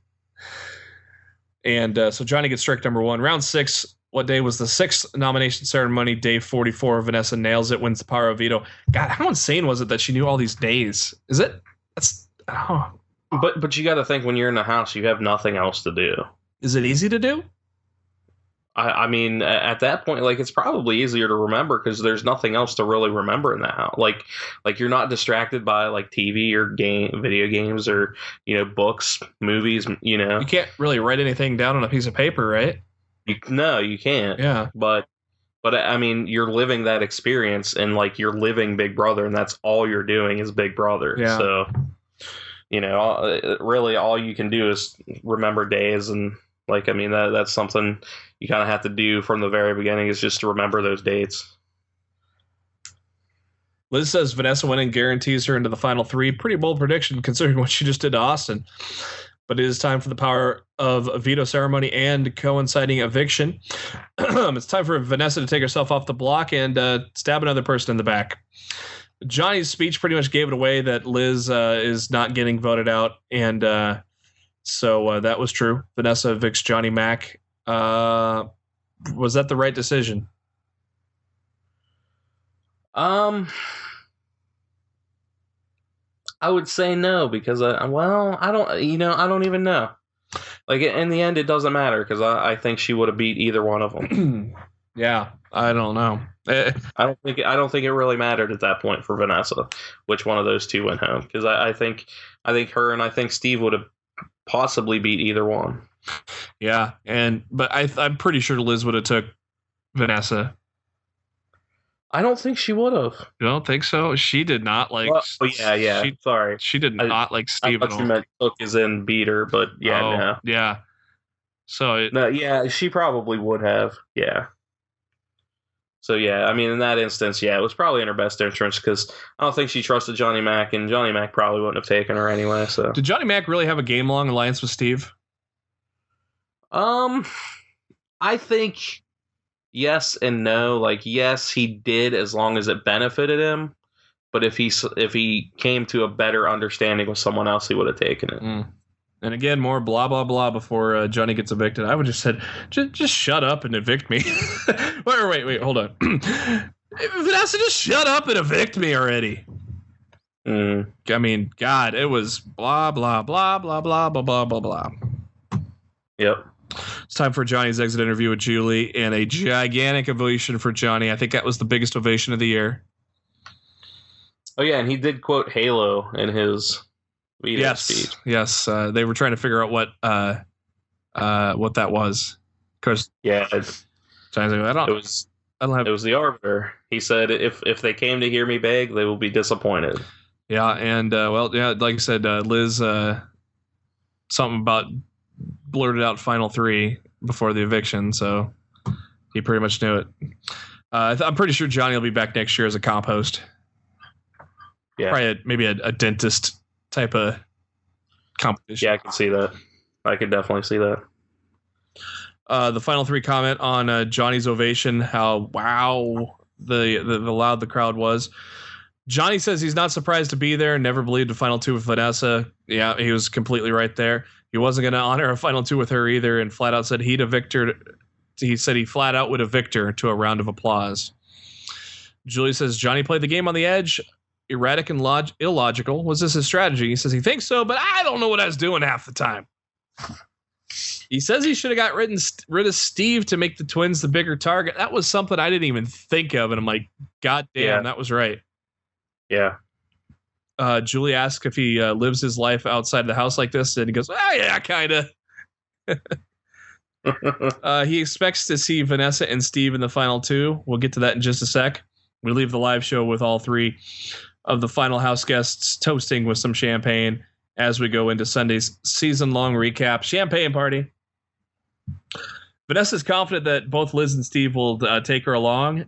And so Johnny gets strike number 1. Round 6, what day was the 6th nomination ceremony? Day 44. Vanessa nails it, wins the power of veto. God, how insane was it that she knew all these days? Is it? That's. Oh. But you got to think when you're in the house, you have nothing else to do. Is it easy to do? I mean, at that point, like, it's probably easier to remember because there's nothing else to really remember in that house. Like you're not distracted by like TV or video games or, books, movies, You can't really write anything down on a piece of paper, right? No, you can't. Yeah. But I mean, you're living that experience and like you're living Big Brother and that's all you're doing is Big Brother. Yeah. So, really all you can do is remember days and like, I mean, that's something you kind of have to do from the very beginning is just to remember those dates. Liz says Vanessa winning guarantees her into the final 3. Pretty bold prediction considering what she just did to Austin. But it is time for the power of a veto ceremony and coinciding eviction. It's time for Vanessa to take herself off the block and stab another person in the back. Johnny's speech pretty much gave it away that Liz is not getting voted out, and so that was true. Vanessa evicts Johnny Mac. Was that the right decision? I would say no because I don't even know. Like in the end, it doesn't matter because I think she would have beat either one of them. Yeah, I don't know. I don't think it really mattered at that point for Vanessa which one of those two went home because I think her and I think Steve would have possibly beat either one. Yeah, but I'm pretty sure Liz would have took Vanessa. I don't think she would have. You don't think so? She did not like. Yeah. Sorry, she did not like Steve. I thought you meant took as in beat her, but no. Yeah. So she probably would have. Yeah. So yeah, I mean, in that instance, yeah, it was probably in her best interest because I don't think she trusted Johnny Mac, and Johnny Mac probably wouldn't have taken her anyway. So did Johnny Mac really have a game-long alliance with Steve? I think yes and no. Like, yes, he did as long as it benefited him. But if he came to a better understanding with someone else, he would have taken it. And again, more blah blah blah before Johnny gets evicted. I would just said, just shut up and evict me. wait, hold on. Vanessa, just shut up and evict me already. I mean, God, it was blah blah blah blah blah blah blah blah blah. Yep. It's time for Johnny's exit interview with Julie and a gigantic ovation for Johnny. I think that was the biggest ovation of the year. Oh yeah, and he did quote Halo in his veto speech. Yes, they were trying to figure out what that was. Because yeah, it I don't have. It was the arbiter. He said if they came to hear me beg, they will be disappointed. Yeah, and like I said, Liz, something about blurted out final three before the eviction, so he pretty much knew it. I'm pretty sure Johnny will be back next year as a compost. Yeah, probably maybe a dentist type of competition. Yeah, I can see that. I could definitely see that. The final three comment on Johnny's ovation, how wow the loud the crowd was. Johnny says he's not surprised to be there and never believed a final two with Vanessa. Yeah, he was completely right there. He wasn't going to honor a final two with her either, and flat out said he said he flat out would have Victor to a round of applause. Julie says Johnny played the game on the edge, erratic and illogical. Was this his strategy? He says he thinks so, but I don't know what I was doing half the time. He says he should have got rid of Steve to make the Twins the bigger target. That was something I didn't even think of, and I'm like, God damn, That was right. Yeah. Julie asks if he lives his life outside the house like this, and he goes, "Oh yeah, kind of." He expects to see Vanessa and Steve in the final two. We'll get to that in just a sec. We leave the live show with all three of the final house guests toasting with some champagne as we go into Sunday's season-long recap. Champagne party. Vanessa's confident that both Liz and Steve will take her along.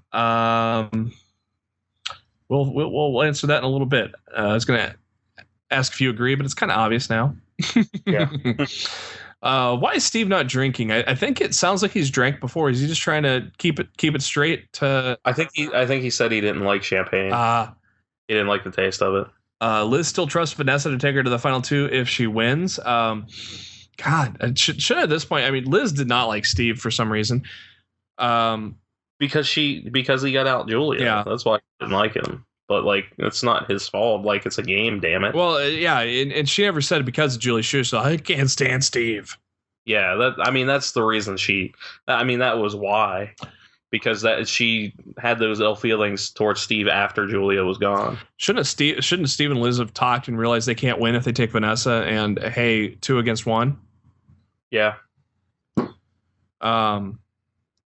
We'll answer that in a little bit. I was going to ask if you agree, but it's kind of obvious now. Yeah. Why is Steve not drinking? I think it sounds like he's drank before. Is he just trying to keep it straight? I think he said he didn't like champagne. He didn't like the taste of it. Liz still trusts Vanessa to take her to the final two if she wins. God, should at this point. I mean, Liz did not like Steve for some reason. Because he got out Julia. Yeah. That's why I didn't like him. But like, it's not his fault. Like, it's a game, damn it. Well, yeah, and she never said it because of Julie. She was like, I can't stand Steve. Yeah, that's the reason that was why. Because she had those ill feelings towards Steve after Julia was gone. Shouldn't Steve and Liz have talked and realized they can't win if they take Vanessa and hey, 2 against 1? Yeah.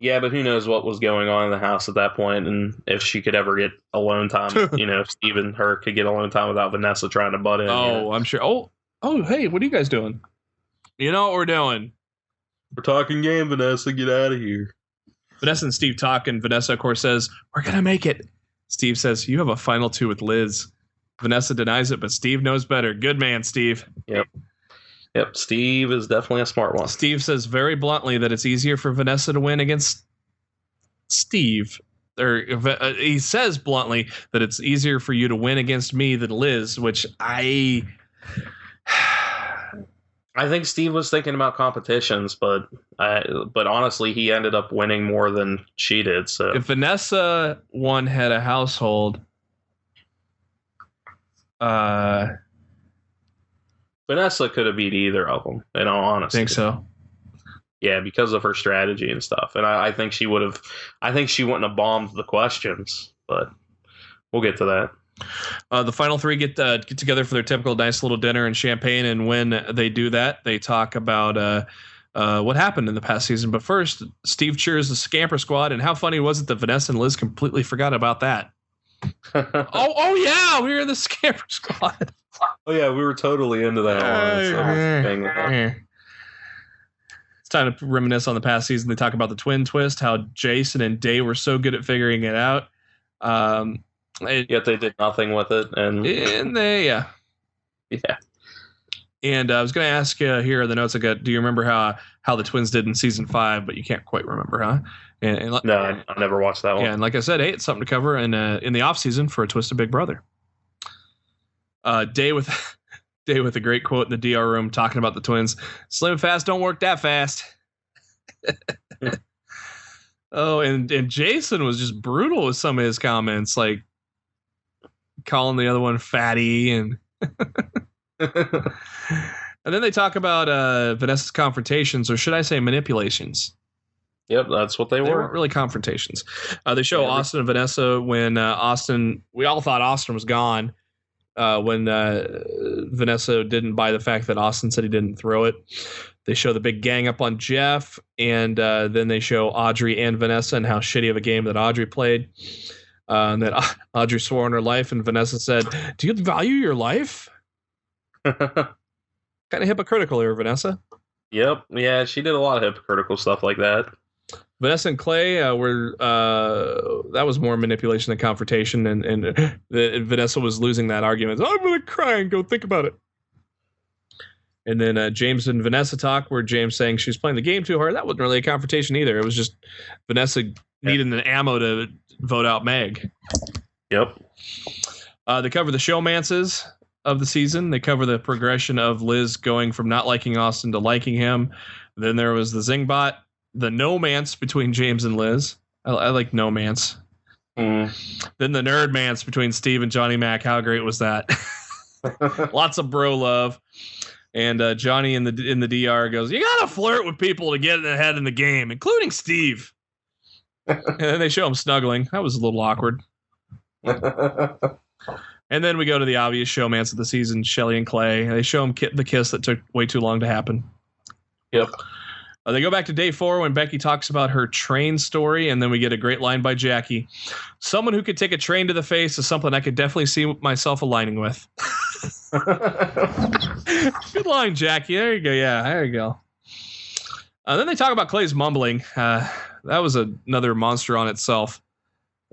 Yeah, but who knows what was going on in the house at that point, and if she could ever get alone time. If Steve and her could get alone time without Vanessa trying to butt in. Oh, I'm sure. Oh, hey, what are you guys doing? You know what we're doing? We're talking game, Vanessa. Get out of here. Vanessa and Steve talk, and Vanessa, of course, says, we're going to make it. Steve says, you have a final two with Liz. Vanessa denies it, but Steve knows better. Good man, Steve. Yep, Steve is definitely a smart one. Steve says very bluntly that it's easier for Vanessa to win against Steve. Or he says bluntly that it's easier for you to win against me than Liz, which I think Steve was thinking about competitions, but honestly, he ended up winning more than she did. So if Vanessa won head of household, Vanessa could have beat either of them, in all honesty. I think so. Yeah, because of her strategy and stuff. And I think she would have. I think she wouldn't have bombed the questions, but we'll get to that. The final three get together for their typical nice little dinner and champagne, and when they do that, they talk about what happened in the past season. But first, Steve cheers the Scamper Squad, and how funny was it that Vanessa and Liz completely forgot about that? oh yeah, we were in the Scamper Squad. Oh yeah, we were totally into that. It's time to reminisce on the past season. They talk about the twin twist, how Jason and Day were so good at figuring it out. Yet they did nothing with it, and they And I was going to ask you here in the notes I got. Do you remember how the Twins did in season 5? But you can't quite remember, huh? No, I never watched that one. Yeah, and like I said, hey, it's something to cover in the off season for a Twisted Big Brother. Day with a great quote in the DR room talking about the Twins. Slim and fast don't work that fast. Oh, and Jason was just brutal with some of his comments, like calling the other one fatty and and then they talk about Vanessa's confrontations, or should I say manipulations. Yep, that's what they were. They weren't really confrontations. They show Austin and Vanessa when we all thought Austin was gone when Vanessa didn't buy the fact that Austin said he didn't throw it. They show the big gang up on Jeff, and then they show Audrey and Vanessa and how shitty of a game that Audrey played. And that Audrey swore on her life, and Vanessa said, "Do you value your life?" Kind of hypocritical here, Vanessa. Yep. Yeah, she did a lot of hypocritical stuff like that. Vanessa and Clay were that was more manipulation than confrontation, and Vanessa was losing that argument. I'm gonna cry and go think about it. And then James and Vanessa talk, where James saying she's playing the game too hard. That wasn't really a confrontation either. It was just Vanessa needing the ammo to vote out Meg. Yep. They cover the showmances of the season. They cover the progression of Liz going from not liking Austin to liking him. Then there was the Zingbot, the no-mance between James and Liz. I like no-mance. Then the nerd-mance between Steve and Johnny Mac. How great was that? Lots of bro love. And Johnny in the DR goes, "You gotta flirt with people to get ahead in the game, including Steve." And then they show him snuggling. That was a little awkward. And then we go to the obvious showmance of the season, Shelly and Clay. They show him the kiss that took way too long to happen. Yep. They go back to day 4 when Becky talks about her train story, and then we get a great line by Jackie. "Someone who could take a train to the face is something I could definitely see myself aligning with." Good line, Jackie. There you go. Yeah, there you go. Then they talk about Clay's mumbling. That was another monster on itself.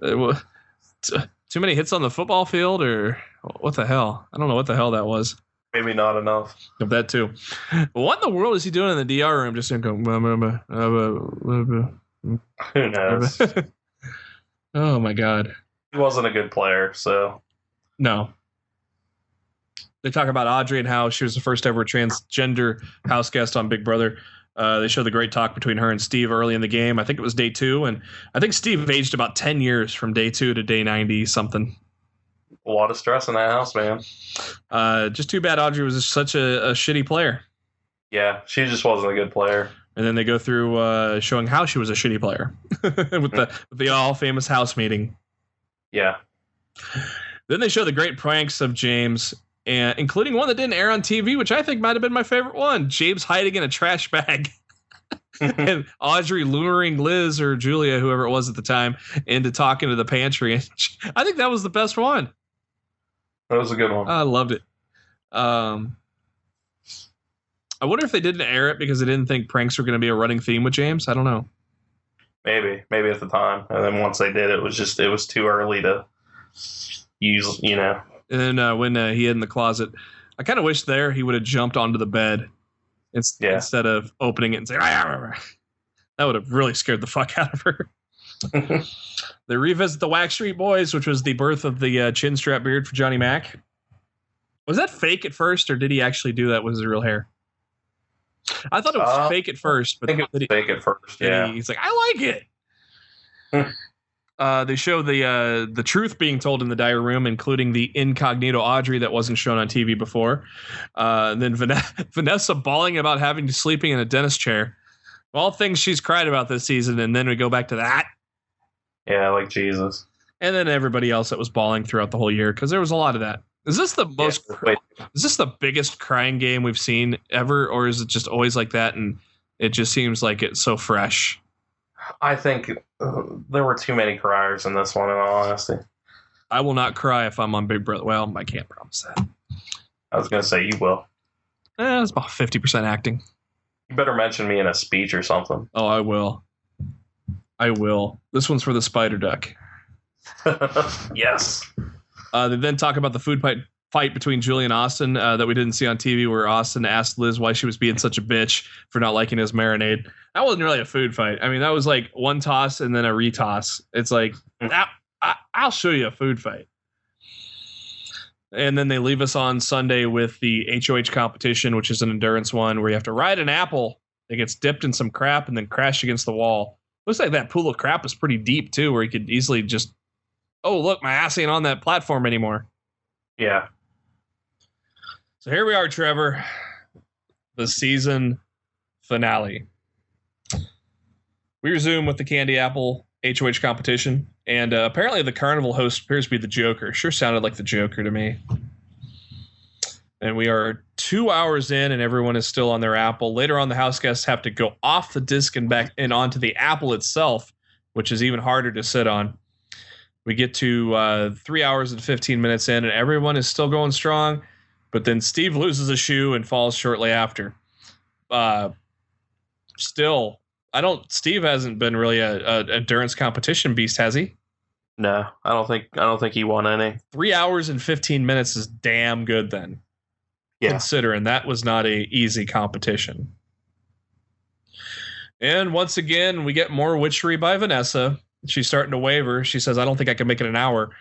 Too many hits on the football field, or what the hell? I don't know what the hell that was. Maybe not enough. Of that too. What in the world is he doing in the DR room? Just going. Who knows? Oh my God. He wasn't a good player, so. No. They talk about Audrey and how she was the first ever transgender house guest on Big Brother. They show the great talk between her and Steve early in the game. I think it was day 2, and I think Steve aged about 10 years from day 2 to day 90 something. A lot of stress in that house, man. Just too bad Audrey was such a shitty player. Yeah, she just wasn't a good player. And then they go through showing how she was a shitty player with the all famous house meeting. Yeah. Then they show the great pranks of James, and including one that didn't air on TV, which I think might have been my favorite one. James hiding in a trash bag. And Audrey luring Liz or Julia, whoever it was at the time, into talking to the pantry. I think that was the best one. That was a good one. I loved it. I wonder if they didn't air it because they didn't think pranks were going to be a running theme with James. I don't know. Maybe at the time. And then once they did, it was too early to use, And then when he hid in the closet, I kind of wish he would have jumped onto the bed instead of opening it and saying, "Ah." That would have really scared the fuck out of her. They revisit the Wax Street Boys, which was the birth of the chin strap beard for Johnny Mac. Was that fake at first, or did he actually do that with his real hair? I thought it was fake at first, but I think it was fake at first. Yeah, he's like, "I like it." They show the truth being told in the diary room, including the incognito Audrey that wasn't shown on TV before. And then Vanessa bawling about having to sleeping in a dentist chair. All things she's cried about this season, and then we go back to that. Yeah, like Jesus. And then everybody else that was bawling throughout the whole year, because there was a lot of that. Is this the most? Is this the biggest crying game we've seen ever, or is it just always like that? And it just seems like it's so fresh. I think there were too many criers in this one, in all honesty. I will not cry if I'm on Big Brother. Well, I can't promise that. I was going to say you will. It's about 50% acting. You better mention me in a speech or something. Oh, I will. This one's for the Spider Duck. Yes. They then talk about the food fight between Julie and Austin that we didn't see on TV, where Austin asked Liz why she was being such a bitch for not liking his marinade. That wasn't really a food fight. I mean, that was like one toss and then a retoss. It's like, I'll show you a food fight. And then they leave us on Sunday with the HOH competition, which is an endurance one where you have to ride an apple that gets dipped in some crap and then crash against the wall. Looks like that pool of crap is pretty deep, too, where you could easily just, oh, look, my ass ain't on that platform anymore. Yeah. So here we are, Trevor. The season finale. We resume with the Candy Apple HOH competition. And apparently the carnival host appears to be the Joker. Sure sounded like the Joker to me. And we are 2 hours in, and everyone is still on their Apple. Later on, the house guests have to go off the disc and back and onto the Apple itself, which is even harder to sit on. We get to 3 hours and 15 minutes in, and everyone is still going strong. But then Steve loses a shoe and falls shortly after. Steve hasn't been really a endurance competition beast, has he? No, I don't think he won any. 3 hours and 15 minutes is damn good then. Yeah. Considering that was not a easy competition. And once again, we get more witchery by Vanessa. She's starting to waver. She says, I don't think I can make it an hour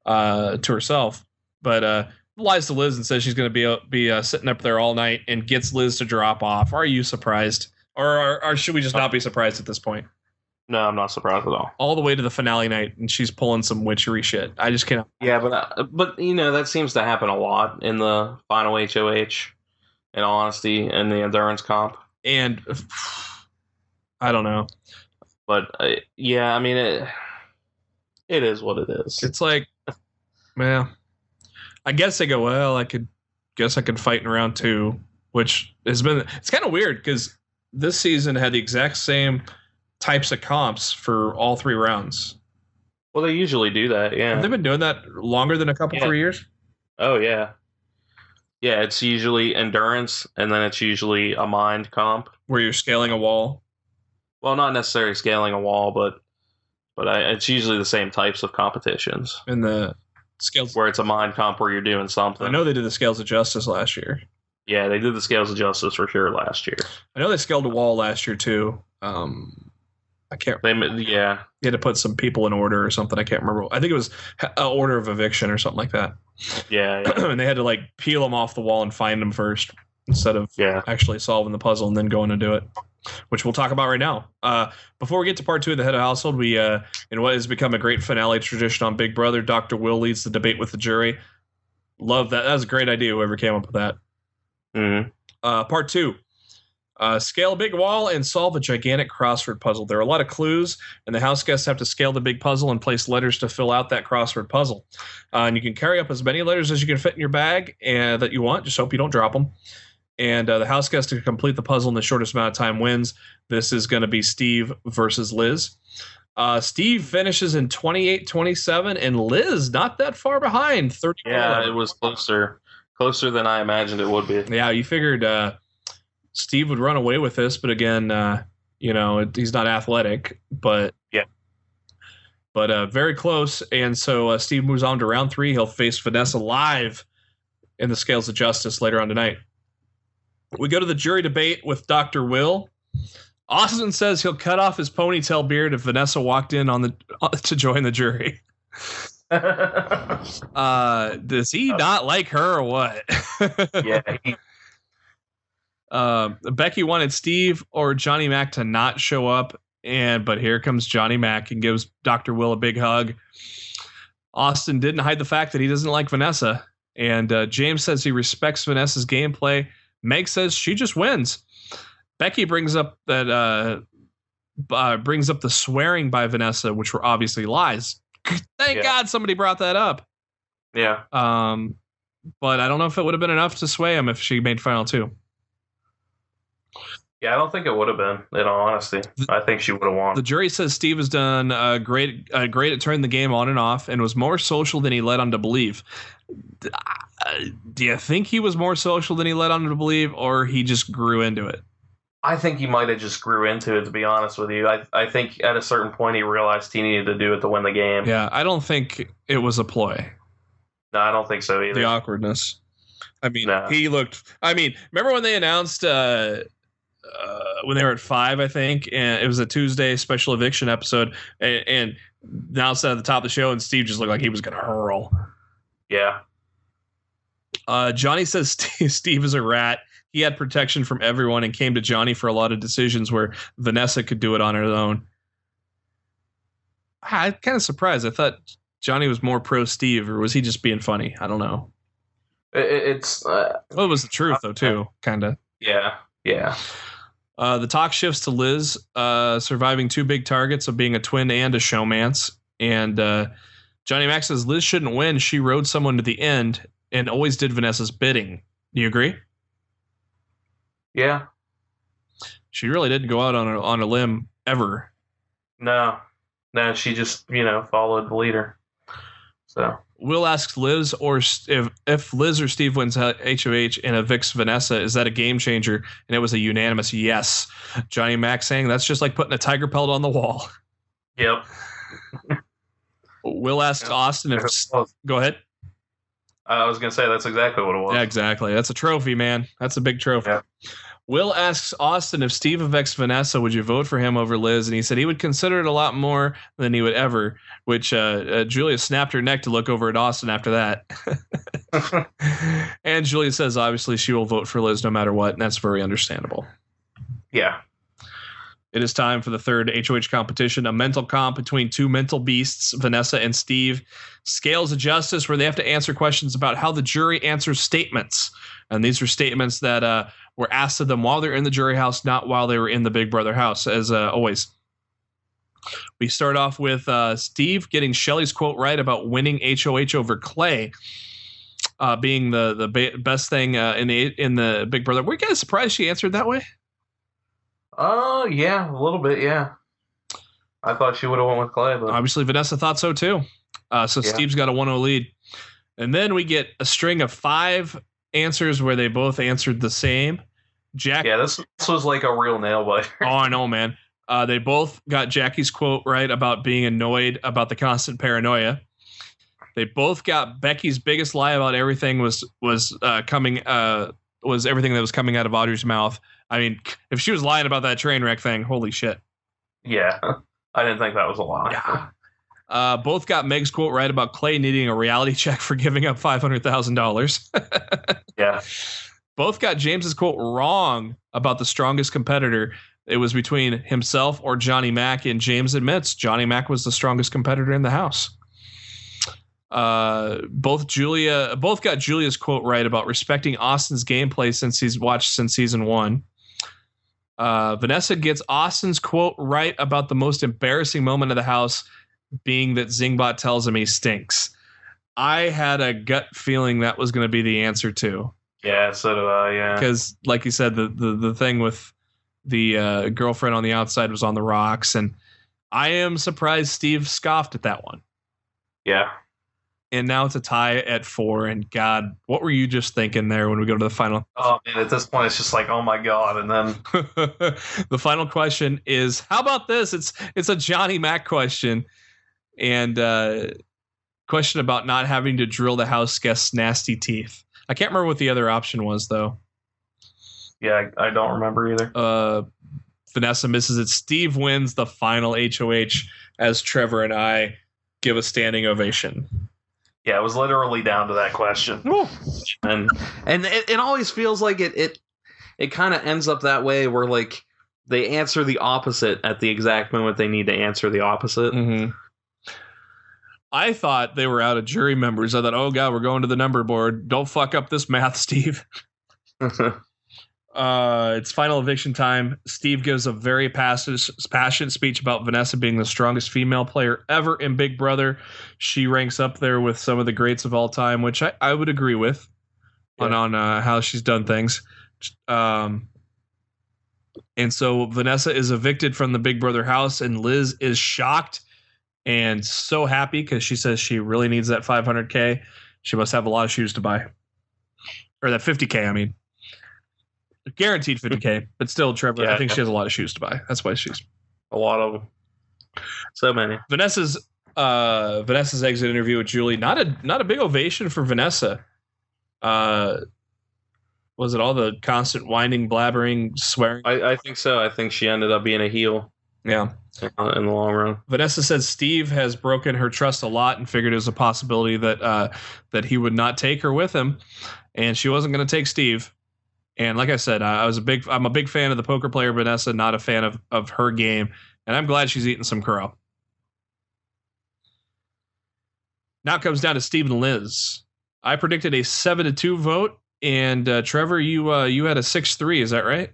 to herself. But lies to Liz and says she's going to be sitting up there all night and gets Liz to drop off. Are you surprised? Or should we just not be surprised at this point? No, I'm not surprised at all. All the way to the finale night, and she's pulling some witchery shit. I just can't. Yeah, but that seems to happen a lot in the final HOH, in all honesty, in the endurance comp. And I don't know. But yeah, I mean, it is what it is. It's like, well, I guess they go, well, I could fight in round 2, which it's kind of weird because this season had the exact same types of comps for all 3 rounds. Well, they usually do that, yeah. Have they been doing that longer than a couple 3 years? Oh, yeah. Yeah, it's usually endurance, and then it's usually a mind comp. Where you're scaling a wall? Well, not necessarily scaling a wall, but it's usually the same types of competitions. And the scales... Where it's a mind comp where you're doing something. I know they did the Scales of Justice last year. Yeah, they did the Scales of Justice for sure last year. I know they scaled a wall last year, too. I can't. Yeah. You had to put some people in order or something. I can't remember. I think it was an order of eviction or something like that. Yeah. And they had to peel them off the wall and find them first instead of actually solving the puzzle and then going to do it, which we'll talk about right now. Before we get to part 2 of the head of household, we in what has become a great finale tradition on Big Brother, Dr. Will leads the debate with the jury. Love that. That was a great idea. Whoever came up with that. Mm-hmm. Part 2. Scale a big wall and solve a gigantic crossword puzzle. There are a lot of clues, and the house guests have to scale the big puzzle and place letters to fill out that crossword puzzle. And you can carry up as many letters as you can fit in your bag that you want. Just hope you don't drop them. And the house guest to complete the puzzle in the shortest amount of time wins. This is going to be Steve versus Liz. Steve finishes in 28-27, and Liz not that far behind. 30. Yeah, it was closer than I imagined it would be. Yeah, you figured Steve would run away with this, but again, he's not athletic, but yeah, but very close. And so Steve moves on to round 3. He'll face Vanessa live in the Scales of Justice later on tonight. We go to the jury debate with Dr. Will. Austin says he'll cut off his ponytail beard if Vanessa walked in to join the jury. Does he not like her or what? Yeah. Becky wanted Steve or Johnny Mac to not show up, but here comes Johnny Mac and gives Dr. Will a big hug. Austin didn't hide the fact that he doesn't like Vanessa, and James says he respects Vanessa's gameplay. Meg says she just wins. Becky brings up the swearing by Vanessa, which were obviously lies. Thank God somebody brought that up. Yeah. But I don't know if it would have been enough to sway him if she made final 2. Yeah, I don't think it would have been, in all honesty. I think she would have won. The jury says Steve has done great at turning the game on and off and was more social than he led on to believe. Do you think he was more social than he led on to believe, or he just grew into it? I think he might have just grew into it, to be honest with you. I think at a certain point he realized he needed to do it to win the game. Yeah, I don't think it was a ploy. No, I don't think so either. The awkwardness. I mean, He looked... I mean, remember when they announced... when they were at 5, I think, and it was a Tuesday special eviction episode, and now it's at the top of the show, and Steve just looked like he was going to hurl. Yeah. Johnny says Steve is a rat. He had protection from everyone and came to Johnny for a lot of decisions where Vanessa could do it on her own. I'm kind of surprised. I thought Johnny was more pro Steve, or was he just being funny? I don't know. It's well, it was the truth though too, kind of. Yeah. The talk shifts to Liz surviving 2 big targets of being a twin and a showmance. And Johnny Mac says Liz shouldn't win. She rode someone to the end and always did Vanessa's bidding. Do you agree? Yeah. She really didn't go out on a limb ever. No, she just followed the leader. So Will asks Liz, or if Liz or Steve wins HOH and evicts Vanessa, is that a game changer? And it was a unanimous yes. Johnny Mac saying that's just like putting a tiger pelt on the wall. Yep. Will asks Austin if. Go ahead. I was gonna say that's exactly what it was. Yeah, exactly. That's a trophy, man. That's a big trophy. Yeah. Will asks Austin if Steve evicts Vanessa, would you vote for him over Liz? And he said he would consider it a lot more than he would ever, which Julia snapped her neck to look over at Austin after that. And Julia says obviously she will vote for Liz no matter what, and that's very understandable. Yeah. It is time for the third HOH competition, a mental comp between two mental beasts, Vanessa and Steve. Scales of Justice, where they have to answer questions about how the jury answers statements. And these are statements that were asked of them while they're in the jury house, not while they were in the Big Brother house, as always. We start off with Steve getting Shelly's quote right about winning HOH over Clay, being the best thing in the Big Brother. Were you guys surprised she answered that way? Yeah, a little bit, yeah. I thought she would have went with Clay, but obviously Vanessa thought so too. So yeah. Steve's got a 1-0 lead. And then we get a string of 5 answers where they both answered the same. Jack. Yeah, this was like a real nail biter. Oh, I know, man. They both got Jackie's quote right about being annoyed about the constant paranoia. They both got Becky's biggest lie about everything was everything that was coming out of Audrey's mouth. I mean, if she was lying about that train wreck thing, holy shit. Yeah, I didn't think that was a lie. Yeah. Both got Meg's quote right about Clay needing a reality check for giving up $500,000. Yeah. Both got James's quote wrong about the strongest competitor. It was between himself or Johnny Mac, and James admits Johnny Mac was the strongest competitor in the house. Both got Julia's quote right about respecting Austin's gameplay since season 1. Vanessa gets Austin's quote right about the most embarrassing moment of the house being that Zingbot tells him he stinks. I had a gut feeling that was going to be the answer too. Yeah, so do I. Yeah, because like you said, the thing with the girlfriend on the outside was on the rocks, and I am surprised Steve scoffed at that one. Yeah. And now it's a tie at 4. And God, what were you just thinking there when we go to the final? Oh man, at this point it's just like, oh my God. And then the final question is, how about this? It's a Johnny Mac question, and question about not having to drill the house guest's nasty teeth. I can't remember what the other option was though. Yeah, I don't remember either. Vanessa misses it. Steve wins the final HOH as Trevor and I give a standing ovation. Yeah, it was literally down to that question. Ooh. And it always feels like it kind of ends up that way where like they answer the opposite at the exact moment they need to answer the opposite. Mm-hmm. I thought they were out of jury members. I thought, oh God, we're going to the number board. Don't fuck up this math, Steve. It's final eviction time. Steve gives a very passionate speech about Vanessa being the strongest female player ever in Big Brother. She ranks up there with some of the greats of all time, which I would agree with on how she's done things. And so Vanessa is evicted from the Big Brother house, and Liz is shocked and so happy because she says she really needs that $500K. She must have a lot of shoes to buy. Or that $50K, I mean. Guaranteed $50K, but still, Trevor, I think she has a lot of shoes to buy. That's why she's a lot of them. So many. Vanessa's exit interview with Julie. Not a big ovation for Vanessa. Was it all the constant whining, blabbering, swearing? I think so. I think she ended up being a heel. Yeah. In the long run. Vanessa said Steve has broken her trust a lot and figured it was a possibility that he would not take her with him, and she wasn't going to take Steve. And like I said, I'm a big fan of the poker player Vanessa, not a fan of her game, and I'm glad she's eating some crow. Now it comes down to Steve and Liz. I predicted a 7-2 vote, and Trevor, you had a 6-3. Is that right?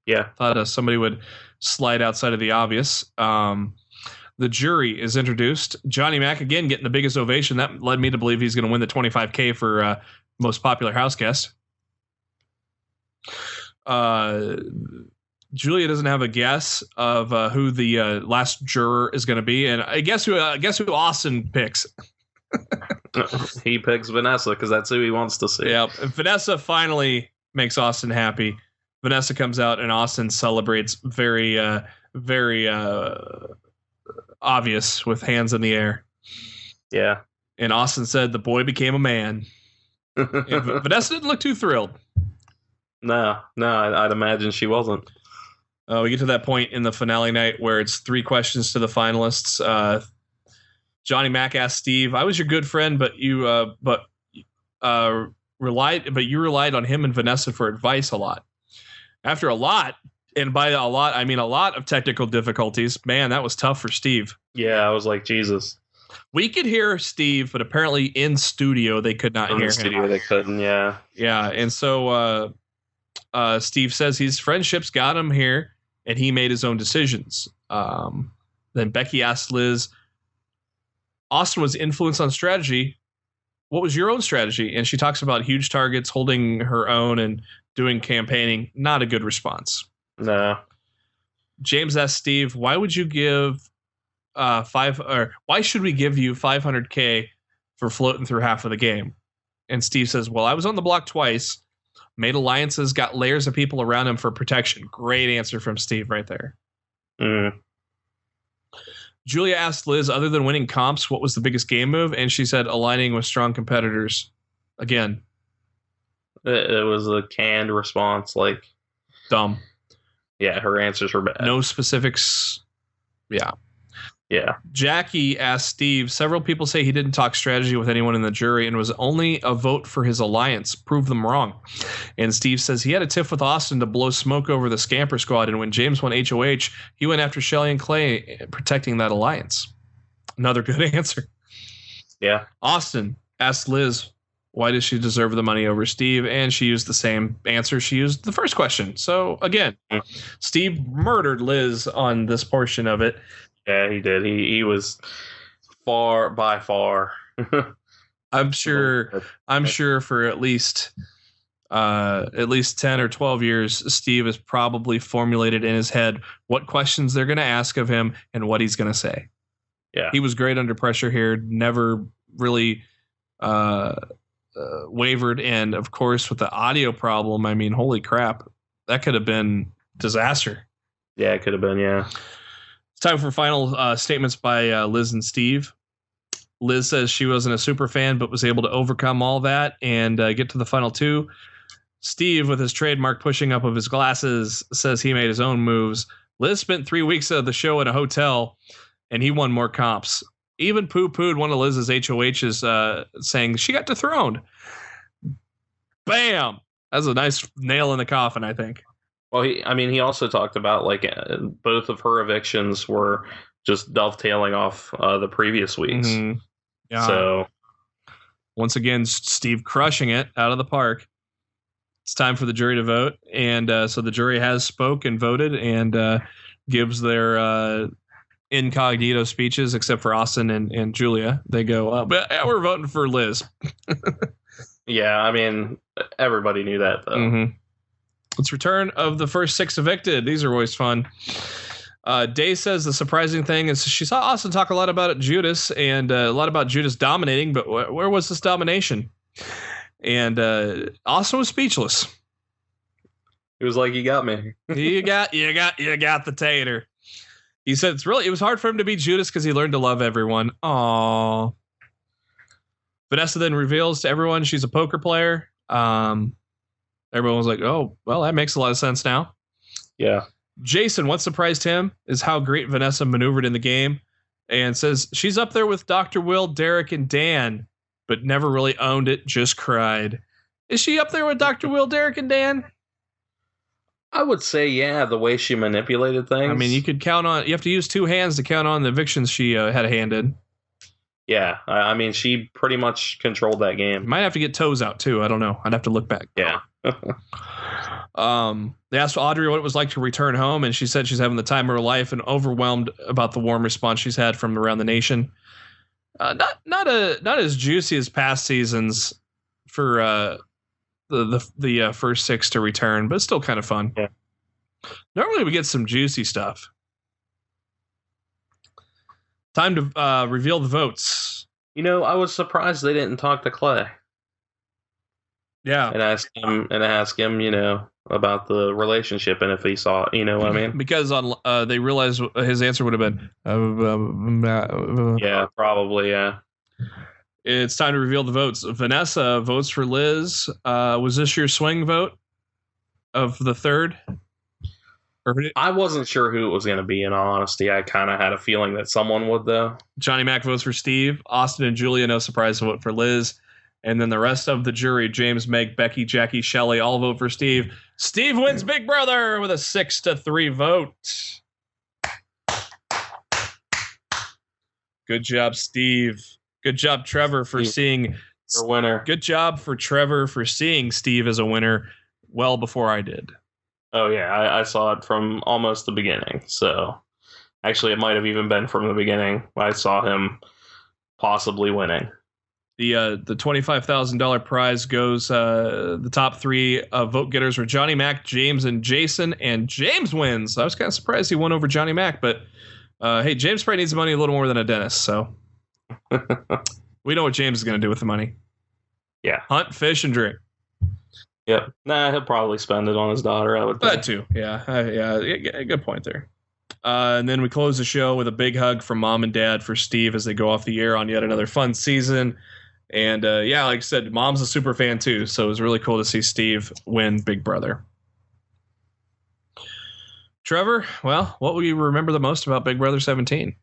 Yeah. Thought somebody would slide outside of the obvious. The jury is introduced. Johnny Mac again getting the biggest ovation. That led me to believe he's going to win the $25K for most popular house guest. Julia doesn't have a guess of who the last juror is going to be, and I guess who Austin picks. He picks Vanessa because that's who he wants to see. Yeah, and Vanessa finally makes Austin happy. Vanessa comes out and Austin celebrates very obvious with hands in the air. Yeah. And Austin said the boy became a man. And Vanessa didn't look too thrilled. No, I'd imagine she wasn't. We get to that point in the finale night where it's 3 questions to the finalists. Johnny Mac asked Steve, "I was your good friend, but you relied on him and Vanessa for advice a lot. After a lot, and by a lot I mean a lot of technical difficulties, man, that was tough for Steve." Yeah, I was like, Jesus. We could hear Steve, but apparently in studio they could not hear him. They couldn't. Yeah. Yeah, and so Steve says his friendships got him here, and he made his own decisions. Then Becky asked Liz, Austin was influenced on strategy. What was your own strategy? And she talks about huge targets, holding her own, and doing campaigning. Not a good response. No. James asked Steve, why would you give why should we give you $500K for floating through half of the game? And Steve says, well, I was on the block twice, made alliances, got layers of people around him for protection. Great answer from Steve right there. Julia asked Liz, other than winning comps, what was the biggest game move? And she said aligning with strong competitors. Again, it was a canned response, like dumb. Yeah, her answers were bad. No specifics. Yeah. Jackie asked Steve, several people say he didn't talk strategy with anyone in the jury and was only a vote for his alliance. Prove them wrong. And Steve says he had a tiff with Austin to blow smoke over the Scamper Squad, and when James won HOH, he went after Shelly and Clay, protecting that alliance. Another good answer. Yeah. Austin asked Liz, why does she deserve the money over Steve? And she used the same answer she used the first question. So again, Steve murdered Liz on this portion of it. Yeah, he did. He was by far. I'm sure for at least 10 or 12 years, Steve has probably formulated in his head what questions they're going to ask of him and what he's going to say. Yeah. He was great under pressure here, never really wavered. And of course, with the audio problem, I mean, holy crap, that could have been disaster. Yeah, it could have been. Yeah. It's time for final statements by Liz and Steve. Liz says she wasn't a super fan, but was able to overcome all that and get to the final 2. Steve, with his trademark pushing up of his glasses, says he made his own moves. Liz spent 3 weeks of the show in a hotel, and he won more comps. Even poo-pooed one of Liz's HOHs, saying she got dethroned. Bam! That's a nice nail in the coffin, I think. Well, he also talked about like both of her evictions were just dovetailing off the previous weeks. Mm-hmm. Yeah. So once again, Steve crushing it out of the park. It's time for the jury to vote, and so the jury has spoke and voted and gives their incognito speeches, except for Austin and Julia. They go, but we're voting for Liz. Yeah, I mean, everybody knew that though. Mm-hmm. It's return of the first 6 evicted. These are always fun. Day says the surprising thing is she saw Austin talk a lot about Judas and a lot about Judas dominating, but where was this domination? And Austin was speechless. He was like, "You got me. you got the tater." He said it was hard for him to beat Judas because he learned to love everyone. Aww. Vanessa then reveals to everyone she's a poker player. Everyone was like, oh, well, that makes a lot of sense now. Yeah. Jason, what surprised him is how great Vanessa maneuvered in the game and says she's up there with Dr. Will, Derek, and Dan, but never really owned it, just cried. Is she up there with Dr. Will, Derek, and Dan? I would say, yeah, the way she manipulated things. I mean, you have to use 2 hands to count on the evictions she had a hand in. Yeah, I mean, she pretty much controlled that game. Might have to get toes out, too. I don't know. I'd have to look back. Yeah. They asked Audrey what it was like to return home, and she said she's having the time of her life and overwhelmed about the warm response she's had from around the nation. Not as juicy as past seasons for the first 6 to return, but it's still kind of fun. Yeah. Normally we get some juicy stuff. Time to reveal the votes. I was surprised they didn't talk to Clay. Yeah. And ask him, about the relationship and if he saw, what I mean? Because they realized his answer would have been. Yeah, probably, yeah. It's time to reveal the votes. Vanessa votes for Liz. Was this your swing vote of the third? I wasn't sure who it was going to be, in all honesty. I kind of had a feeling that someone would, though. Johnny Mac votes for Steve. Austin and Julia, no surprise, vote for Liz. And then the rest of the jury, James, Meg, Becky, Jackie, Shelley, all vote for Steve. Steve wins Big Brother with a 6-3 vote. Good job, Steve. Good job, Trevor, for seeing a winner. Good job for Trevor for seeing Steve as a winner well before I did. Oh, yeah. I saw it from almost the beginning. So, actually, it might have even been from the beginning. I saw him possibly winning. The $25,000 prize goes, the top 3 vote getters were Johnny Mac, James, and Jason, and James wins. I was kind of surprised he won over Johnny Mac, but hey, James probably needs the money a little more than a dentist, so we know what James is going to do with the money. Yeah. Hunt, fish, and drink. Yep. Nah, he'll probably spend it on his daughter, I would think. That too, yeah. Good point there. And then we close the show with a big hug from Mom and Dad for Steve as they go off the air on yet another fun season. And like I said, Mom's a super fan too, so it was really cool to see Steve win Big Brother. Trevor, well, what will you remember the most about Big Brother 17?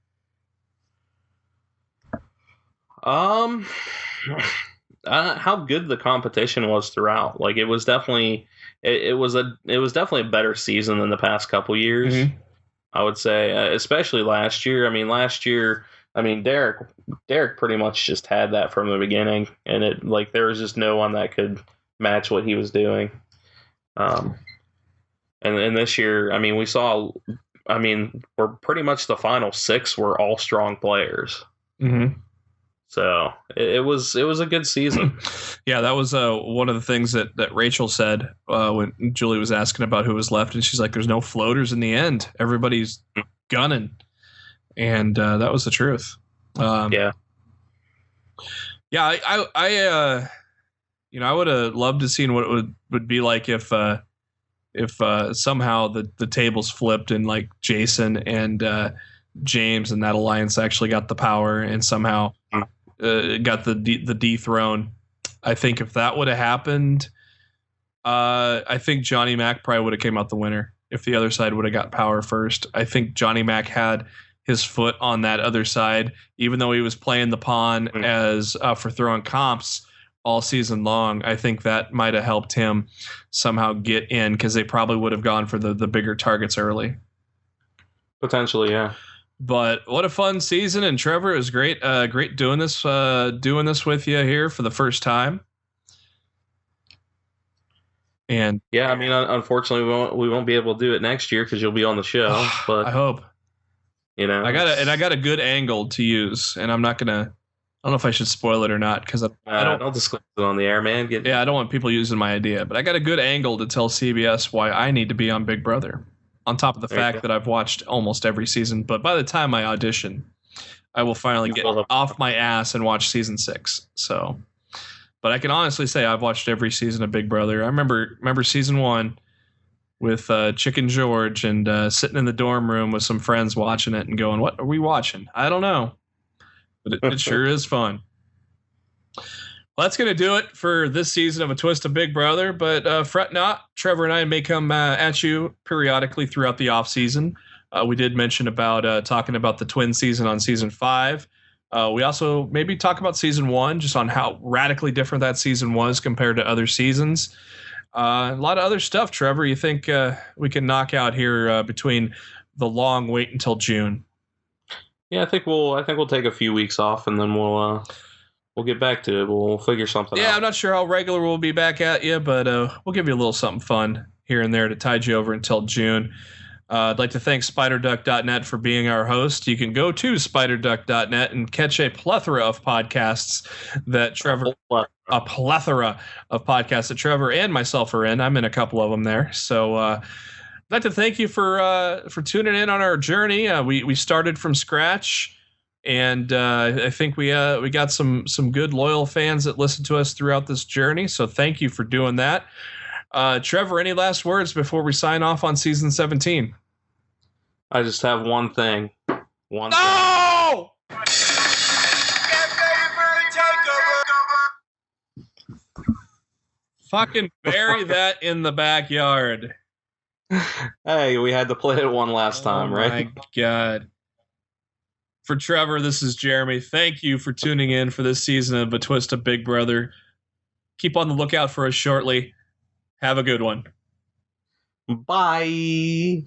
How good the competition was throughout. Like, it was definitely it was definitely a better season than the past couple years. Mm-hmm. I would say, especially last year. Derek pretty much just had that from the beginning, and there was just no one that could match what he was doing. And this year, we saw, we're pretty much the final 6 were all strong players. Mm-hmm. So it was a good season. Yeah, that was one of the things that Rachel said when Julie was asking about who was left, and she's like, "There's no floaters in the end. Everybody's gunning." And that was the truth. Yeah. I would have loved to seen what it would be like if somehow the tables flipped and like Jason and James and that alliance actually got the power and somehow got the dethrone. I think if that would have happened, I think Johnny Mac probably would have came out the winner if the other side would have got power first. I think Johnny Mac had his foot on that other side, even though he was playing the pawn as for throwing comps all season long. I think that might have helped him somehow get in because they probably would have gone for the bigger targets early. Potentially, yeah. But what a fun season, and Trevor, it was great doing this with you here for the first time. And yeah, unfortunately, we won't be able to do it next year because you'll be on the show. But I hope. I got a good angle to use, and I'm not gonna. I don't know if I should spoil it or not because I don't disclose it on the air, man. I don't want people using my idea, but I got a good angle to tell CBS why I need to be on Big Brother. On top of the fact that I've watched almost every season, but by the time I audition, I will finally get off my ass and watch season 6. So, but I can honestly say I've watched every season of Big Brother. I remember season 1 with Chicken George and sitting in the dorm room with some friends watching it and going, "What are we watching? I don't know." But it sure is fun. Well, that's going to do it for this season of A Twist of Big Brother. But fret not, Trevor and I may come at you periodically throughout the off season. We did mention about talking about the twin season on season 5. We also maybe talk about season 1, just on how radically different that season was compared to other seasons. A lot of other stuff, Trevor. You think we can knock out here between the long wait until June? Yeah, I think we'll take a few weeks off and then we'll get back to it. We'll figure something out. Yeah, I'm not sure how regular we'll be back at you, but we'll give you a little something fun here and there to tide you over until June. I'd like to thank SpiderDuck.net for being our host. You can go to SpiderDuck.net and catch a plethora of podcasts that Trevor and myself are in. I'm in a couple of them there. So I'd like to thank you for tuning in on our journey. We started from scratch, and I think we got some good loyal fans that listen to us throughout this journey. So thank you for doing that. Trevor, any last words before we sign off on season 17? I just have one thing. No! Fucking bury that in the backyard. Hey, we had to play it one last time, right? Oh my God. For Trevor, this is Jeremy. Thank you for tuning in for this season of A Twist of Big Brother. Keep on the lookout for us shortly. Have a good one. Bye.